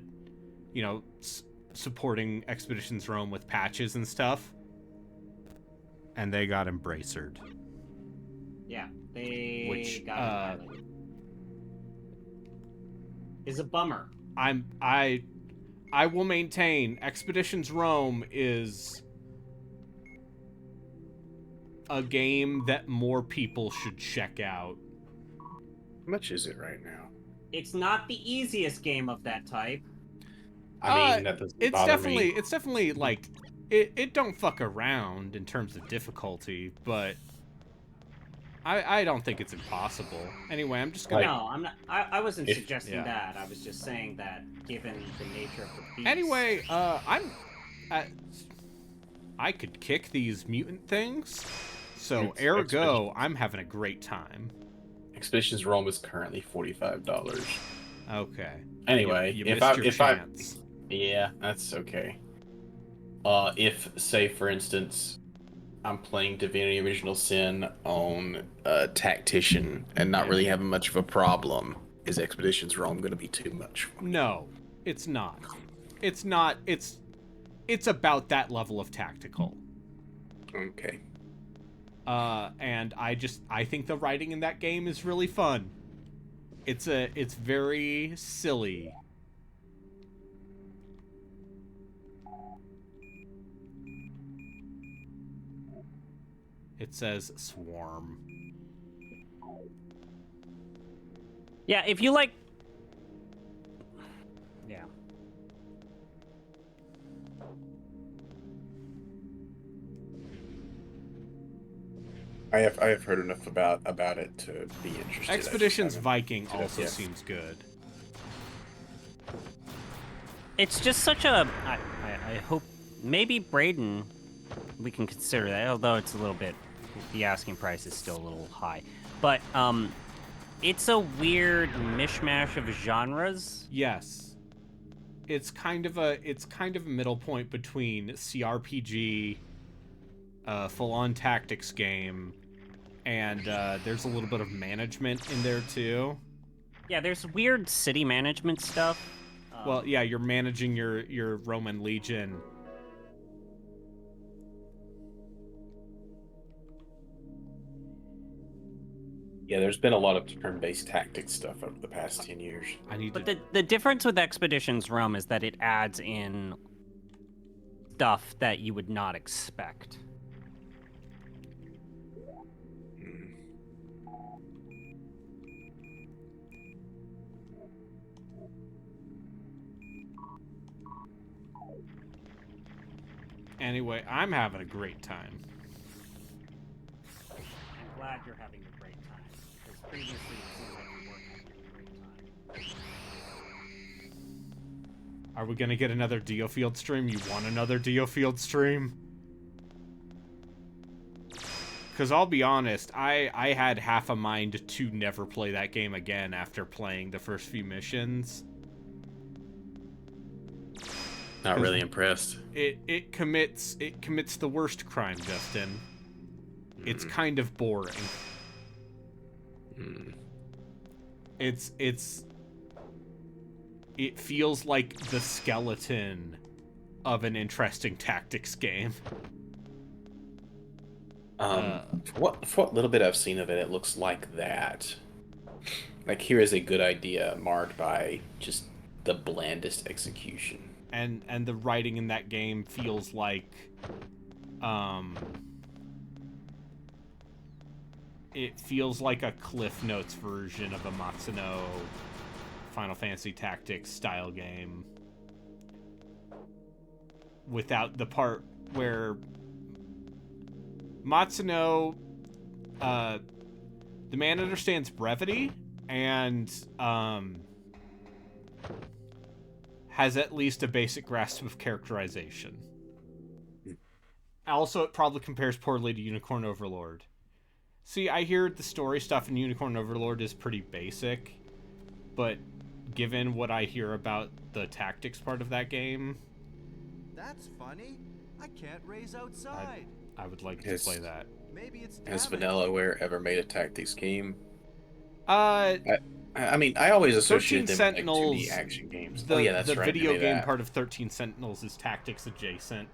supporting Expeditions Rome with patches and stuff. And they got embracered. Yeah, they Which, got it. Is a bummer. I will maintain Expeditions Rome is a game that more people should check out. How much is it right now? It's not the easiest game of that type. I mean, that doesn't bother me. It's definitely like it don't fuck around in terms of difficulty, but I don't think it's impossible. Anyway, I'm just gonna. No, I'm not. I wasn't suggesting that. I was just saying that given the nature of the beast. Anyway, I could kick these mutant things, so ergo, I'm having a great time. Expeditions Rome is currently $45. Okay. Anyway, you if missed your chance. Yeah, that's okay. If, say, for instance, I'm playing Divinity Original Sin on Tactician and not really having much of a problem, is Expeditions Rome going to be too much for me? No, it's not. It's not. It's about that level of tactical. Okay. And I think the writing in that game is really fun. It's very silly. It says Swarm. Yeah, if you like... Yeah. I have heard enough about it to be interested. Expeditions Viking also seems good. It's just such a... I hope... Maybe Braden... We can consider that, although it's a little bit... The asking price is still a little high. But, it's a weird mishmash of genres. Yes. It's kind of a middle point between CRPG, full-on tactics game, and there's a little bit of management in there too. Yeah, there's weird city management stuff. Well, yeah, you're managing your Roman legion. Yeah, there's been a lot of turn-based tactics stuff over the past 10 years. But the difference with Expeditions Rome is that it adds in stuff that you would not expect. Anyway, I'm having a great time. I'm glad you're having a great time, because previously it seemed like you weren't having a great time. Are we gonna get another Diofield stream? You want another Diofield stream? Because I'll be honest, I had half a mind to never play that game again after playing the first few missions. Not really impressed. It commits the worst crime, Justin. It's kind of boring. It feels like the skeleton of an interesting tactics game. For what little bit I've seen of it, it looks like that. Like, here is a good idea marred by just the blandest execution. And the writing in that game feels like, it feels like a Cliff Notes version of a Matsuno Final Fantasy Tactics style game. Without the part where Matsuno, the man understands brevity and has at least a basic grasp of characterization. Also, it probably compares poorly to Unicorn Overlord. See, I hear the story stuff in Unicorn Overlord is pretty basic, but given what I hear about the tactics part of that game... That's funny. I can't race outside. I would like to play that. Maybe it's Has damaged. Vanillaware ever made a tactics game? I mean, I always 13 associate them Sentinels, with like 2D action games. The, Oh yeah, that's the right. video they made game that. part of 13 Sentinels is tactics adjacent.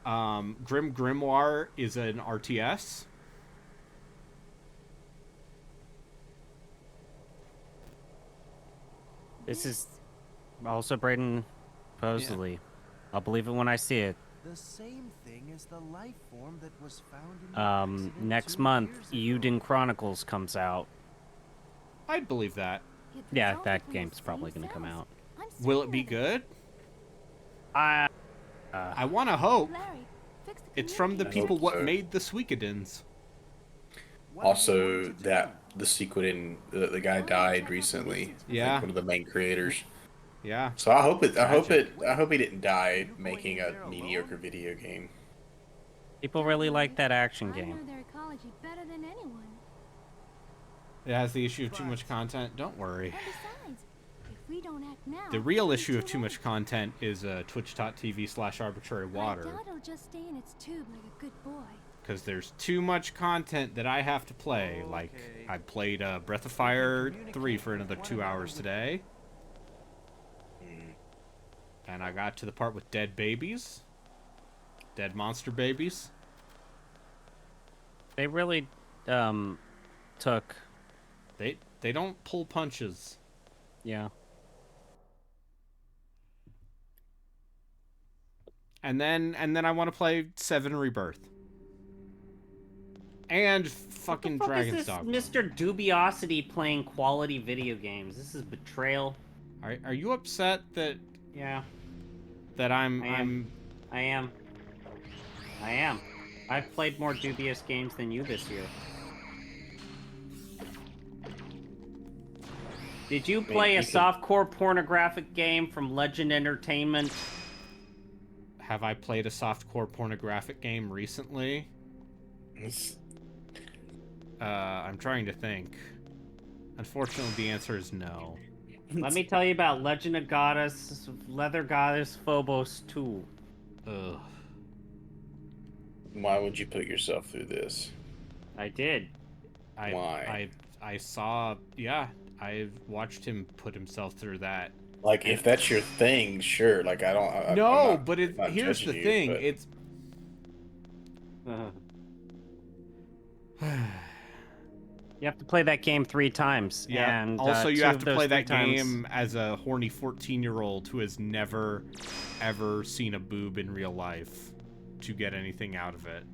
Grim Grimoire is an RTS. This is also Braden, supposedly. I'll believe it when I see it. The same thing as the life form that was found in the accident Next 2 month, years ago. Uden Chronicles comes out. I'd believe that. Yeah, that game's probably going to come out. Will it be good? I want to hope. Larry, fix the It's from the I people hope what so. made the Suikoden's. Also, that the Sequin, the guy died recently. Yeah. Like one of the main creators. Yeah. So I hope he didn't die making a mediocre video game. People really like that action I know game. their ecology better than anyone. It has the issue of too much content. Don't worry. And besides, if we don't act now, The real it'll be issue of too too late. much content is twitch.tv/arbitrarywater. I doubt it'll just stay in its tube like a good boy. Because there's too much content that I have to play. Like, I played Breath of Fire 3 for another 2 hours today. And I got to the part with dead babies. Dead monster babies. They really took... They don't pull punches. Yeah. And then I want to play 7 Rebirth. And fucking What the fuck Dragon's is this Dogma. Mr. Dubiosity playing quality video games? This is betrayal. Are you upset that... Yeah. That I am. I've played more dubious games than you this year. Did you play a softcore pornographic game from Legend Entertainment? Have I played a softcore pornographic game recently? I'm trying to think. Unfortunately, the answer is no. Let me tell you about Legend of Goddess, Leather Goddess Phobos 2. Ugh. Why would you put yourself through this? I did. Why? I saw... Yeah, I watched him put himself through that. Like, if that's your thing, sure. Like, I don't... I'm No, not- but I'm not here's the judging you, thing. but- It's... You have to play that game 3 times. Yeah. And, also, you 2 have of to those play 3 that times... game as a horny 14-year-old who has never, ever seen a boob in real life to get anything out of it.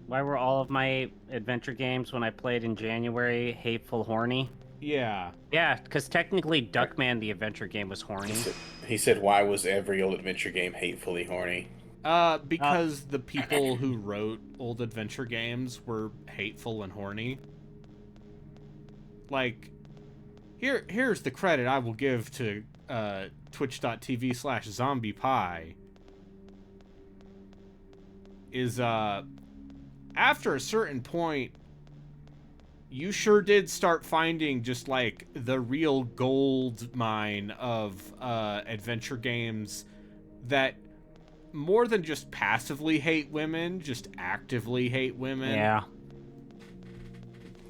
Why were all of my adventure games when I played in January hateful horny? Yeah. Yeah, because technically Duckman, the adventure game, was horny. He said, why was every old adventure game hatefully horny? Because the people who wrote old adventure games were hateful and horny. Like, here's the credit I will give to twitch.tv/zombiepie. Is, after a certain point, you sure did start finding just, like, the real gold mine of adventure games that more than just passively hate women, just actively hate women. Yeah.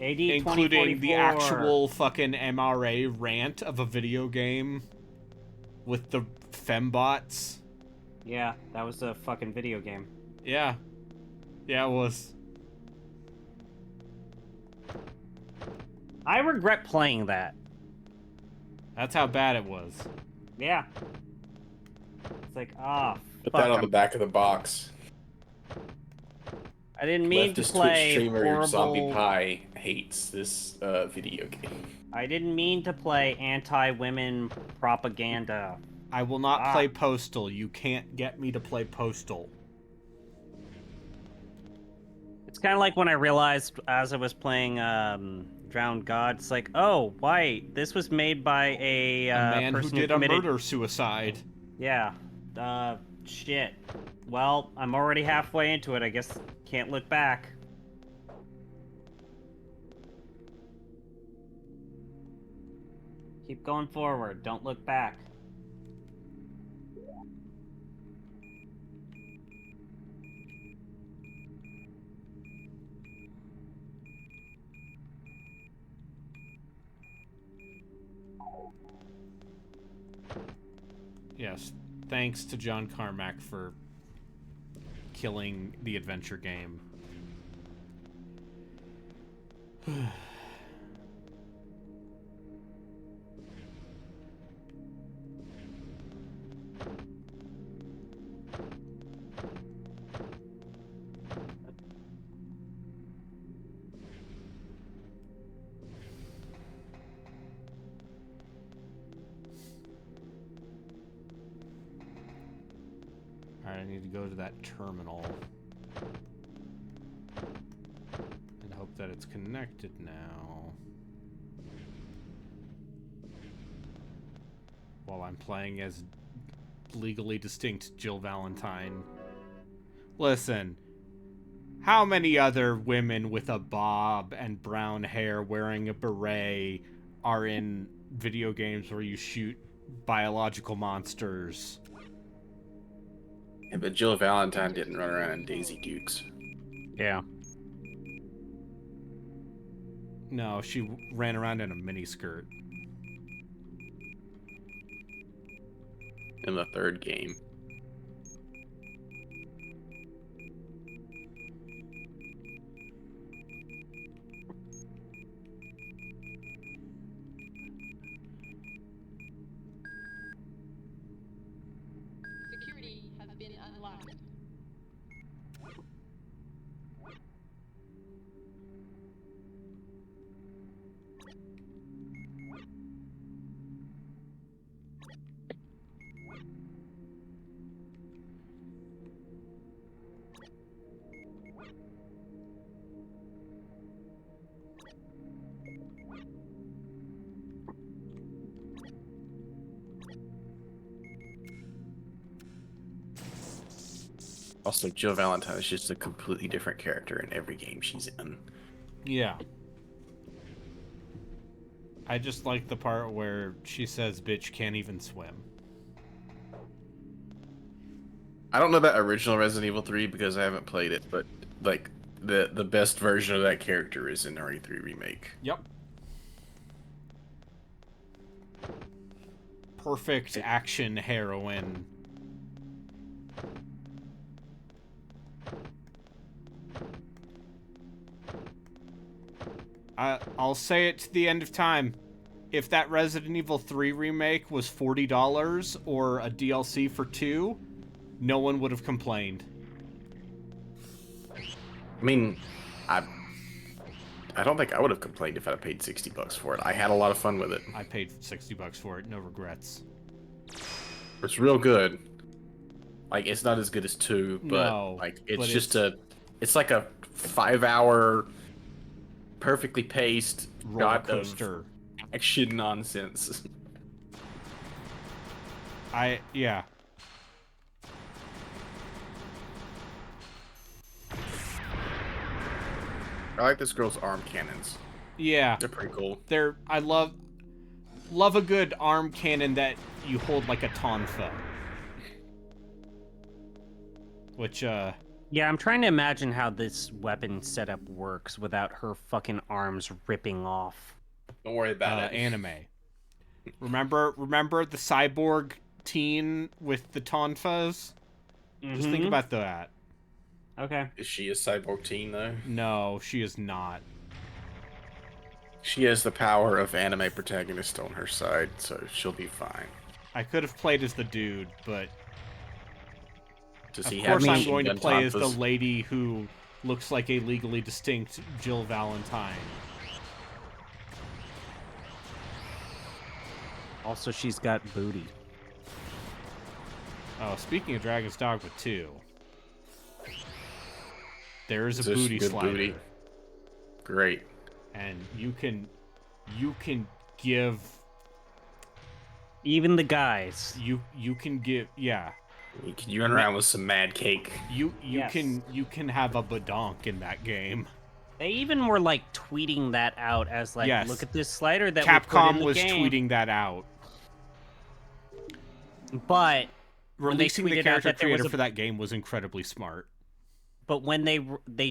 AD Including the 2044. actual fucking MRA rant of a video game with the fembots. Yeah, that was a fucking video game. Yeah. Yeah, it was. I regret playing that. That's how bad it was. Yeah. It's like, ah, Put fuck. that on the back of the box. I didn't mean to Leftist Twitch play streamer Zombie horrible... Pie hates this video game. I didn't mean to play anti-women propaganda. I will not play Postal. You can't get me to play Postal. It's kind of like when I realized as I was playing Drowned God, it's like, oh, why? This was made by a man person who did committed... a murder-suicide. Yeah. Shit. Well, I'm already halfway into it. I guess can't look back. Keep going forward. Don't look back. Yes, thanks to John Carmack for killing the adventure game. Alright, I need to go to that terminal. And hope that it's connected now. While I'm playing as legally distinct Jill Valentine. Listen, how many other women with a bob and brown hair wearing a beret are in video games where you shoot biological monsters? Yeah, but Jill Valentine didn't run around in Daisy Dukes. Yeah. No, she ran around in a miniskirt. In the third game. Security has been unlocked. Also, Jill Valentine is just a completely different character in every game she's in. Yeah. I just like the part where she says bitch can't even swim. I don't know about original Resident Evil 3 because I haven't played it, but like the best version of that character is in RE3 Remake. Yep. Perfect action heroine. I'll say it to the end of time. If that Resident Evil 3 remake was $40 or a DLC for 2, no one would have complained. I mean, I don't think I would have complained if I paid $60 for it. I had a lot of fun with it. I paid $60 for it, no regrets. It's real good. Like, it's not as good as 2, but no, like it's but just it's like a 5-hour perfectly paced roller coaster action nonsense. Yeah. I like this girl's arm cannons. Yeah. They're pretty cool. I love a good arm cannon that you hold like a tonfa. Which, Yeah, I'm trying to imagine how this weapon setup works without her fucking arms ripping off. Don't worry about it. Anime. Remember the cyborg teen with the tonfas? Just think about that. Okay. Is she a cyborg teen, though? No, she is not. She has the power of anime protagonist on her side, so she'll be fine. I could have played as the dude, but Does of he course have I'm machine going to gun play as the tonfas? lady who looks like a legally distinct Jill Valentine. Also, she's got booty. Oh, speaking of Dragon's Dogma 2, there is a this booty good slider. booty? Great. And you can give even the guys. You can give You run around with some mad cake. You Yes. can have a badonk in that game. They even were like tweeting that out as like, Yes. look at this slider that we put Capcom in the was game. tweeting that out. But Releasing the tweeted out character that there was creator a- for that game was incredibly smart. But when they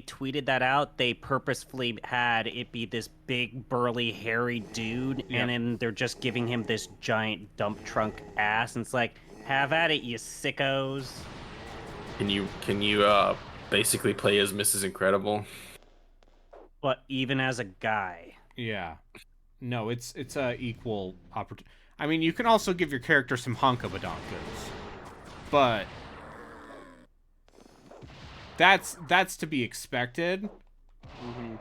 tweeted that out, they purposefully had it be this big, burly, hairy dude, Yeah. and then they're just giving him this giant dump trunk ass, and it's like, have at it, you sickos. Can you basically play as Mrs. Incredible? But even as a guy. Yeah. No, it's a equal opportunity. I mean, you can also give your character some honka badonkas, but that's to be expected. Mm-hmm.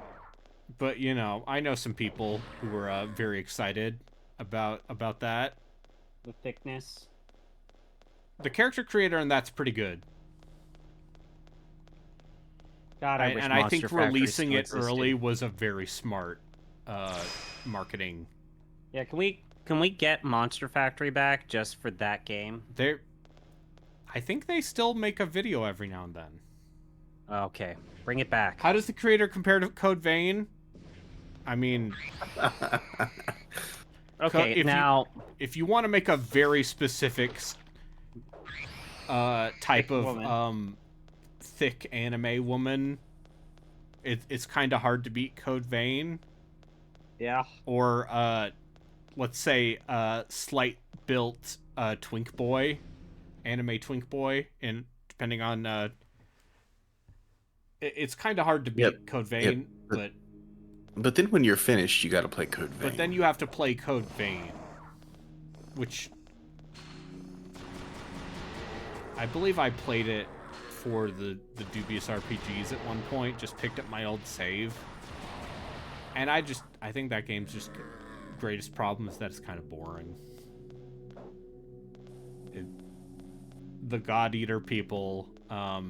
But you know, I know some people who were very excited about that. The thickness. The character creator and that's pretty good. God, I wish and I Monster think Factory releasing still it existed. early was a very smart marketing. Yeah, can we get Monster Factory back just for that game? I think they still make a video every now and then. Okay, bring it back. How does the creator compare to Code Vein? I mean, okay, if you want to make a very specific type of woman. Thick anime woman, it's kind of hard to beat Code Vein. Yeah. Or let's say slight built twink boy, anime twink boy, and depending on it's kind of hard to beat Code Vein, but then when you're finished, you got to play Code Vein. But then you have to play Code Vein, which I believe I played it for the Dubious RPGs at one point. Just picked up my old save, and I think that game's just greatest problem is that it's kind of boring. The God Eater people are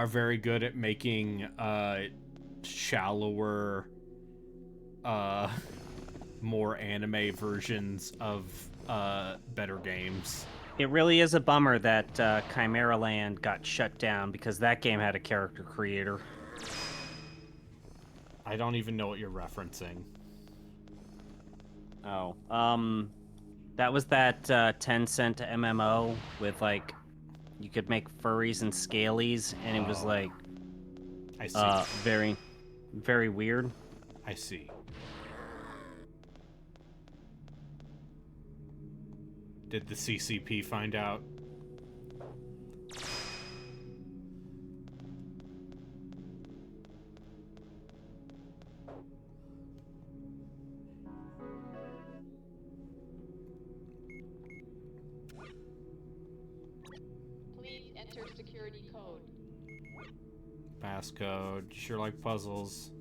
very good at making shallower, more anime versions of better games. It really is a bummer that Chimera Land got shut down because that game had a character creator. I don't even know what you're referencing. Oh, that was that 10-cent MMO with like, you could make furries and scalies, and it was like, I see. Very, very weird. I see. Did the CCP find out? Please enter security code. Passcode. Sure like puzzles.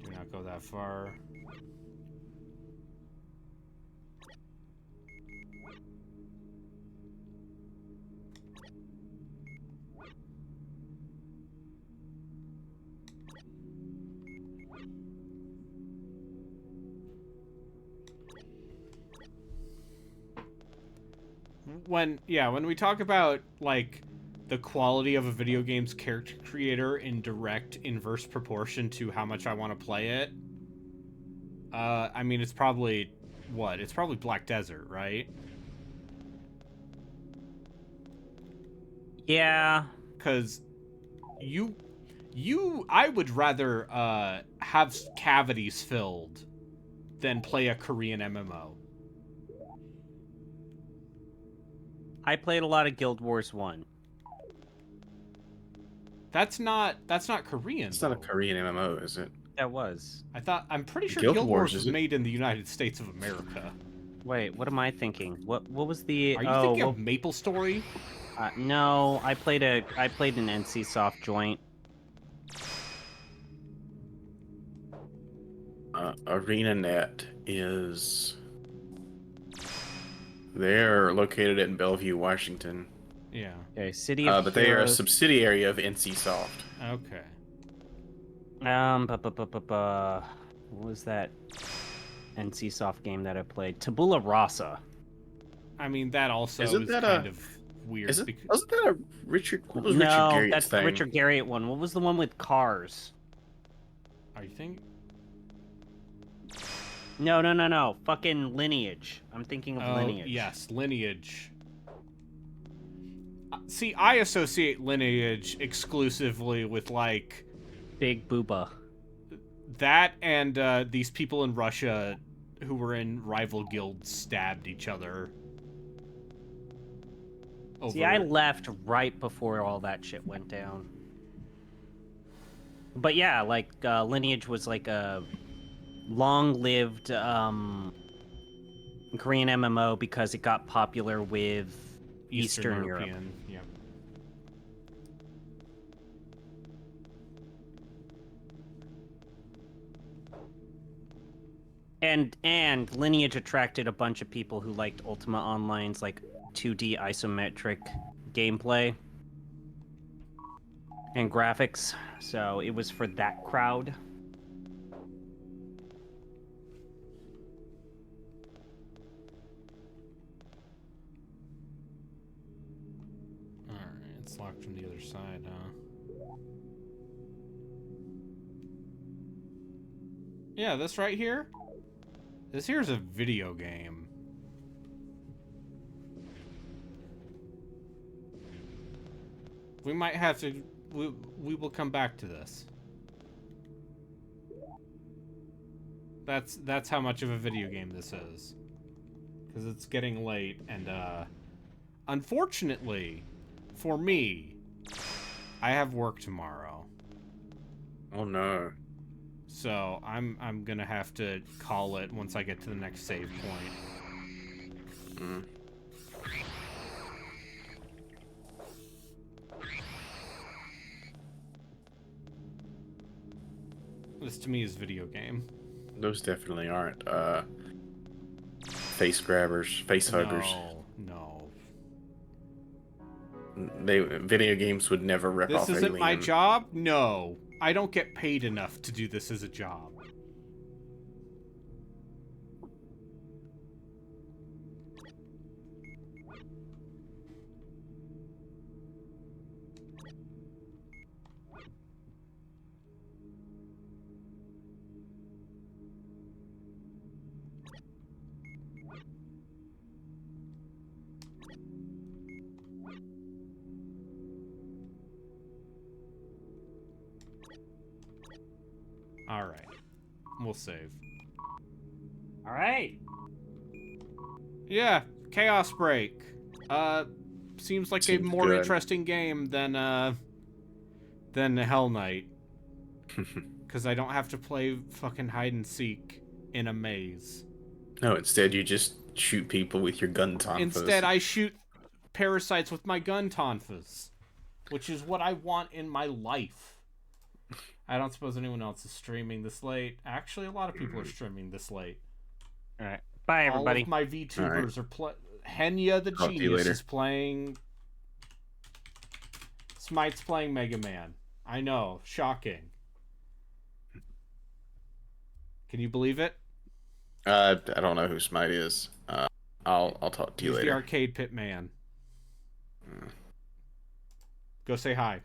Do not go that far. When we talk about like the quality of a video game's character creator in direct inverse proportion to how much I want to play it, I mean it's probably Black Desert, right? Yeah, because I would rather have cavities filled than play a Korean MMO. I played a lot of Guild Wars 1. That's not Korean. It's not a Korean MMO, is it? That was. I'm pretty sure Guild Guild Wars Wars was is it? made in the United States of America. Wait, what am I thinking? What was the? Are you thinking of Maple Story? No, I played an NCSoft joint. ArenaNet is. They're located in Bellevue, Washington. Yeah. Okay, City of but Heroes. they are a subsidiary of NCSoft. Okay. What was that NCSoft game that I played? Tabula Rasa. I mean, that also Isn't is that kind of weird. Wasn't that a Richard? What was No, Richard Garriott's that's the thing? Richard Garriott one. What was the one with cars? Are you thinking? No. Fucking Lineage. I'm thinking of Lineage. Yes, Lineage. See, I associate Lineage exclusively with, like... Big Booba. That and these people in Russia who were in rival guilds stabbed each other. See, I left right before all that shit went down. But yeah, like, Lineage was like a long-lived Korean MMO because it got popular with Eastern Europe. Yeah. And Lineage attracted a bunch of people who liked Ultima Online's like 2D isometric gameplay and graphics, so it was for that crowd. Alright, it's locked from the other side, huh? Yeah, this right here? This here's a video game. We might have to... We will come back to this. That's how much of a video game this is. Because it's getting late, and, unfortunately, for me, I have work tomorrow. Oh no. So I'm gonna have to call it once I get to the next save point. Mm. This to me is video game. Those definitely aren't face grabbers, face huggers. No. Video games would never rip off This isn't Alien. my job? No. I don't get paid enough to do this as a job. Alright. We'll save. Alright. Yeah, Chaos Break. Seems like a more good. interesting game than Hell Knight. Because I don't have to play fucking hide and seek in a maze. No, instead you just shoot people with your gun tonfas. Instead, I shoot parasites with my gun tonfas. Which is what I want in my life. I don't suppose anyone else is streaming this late. Actually, a lot of people are streaming this late. Alright. Bye, everybody. All of my VTubers are playing. Henya the Genius is playing. Smite's playing Mega Man. I know. Shocking. Can you believe it? I don't know who Smite is. I'll talk to you He's later. the arcade pit man. Go say hi.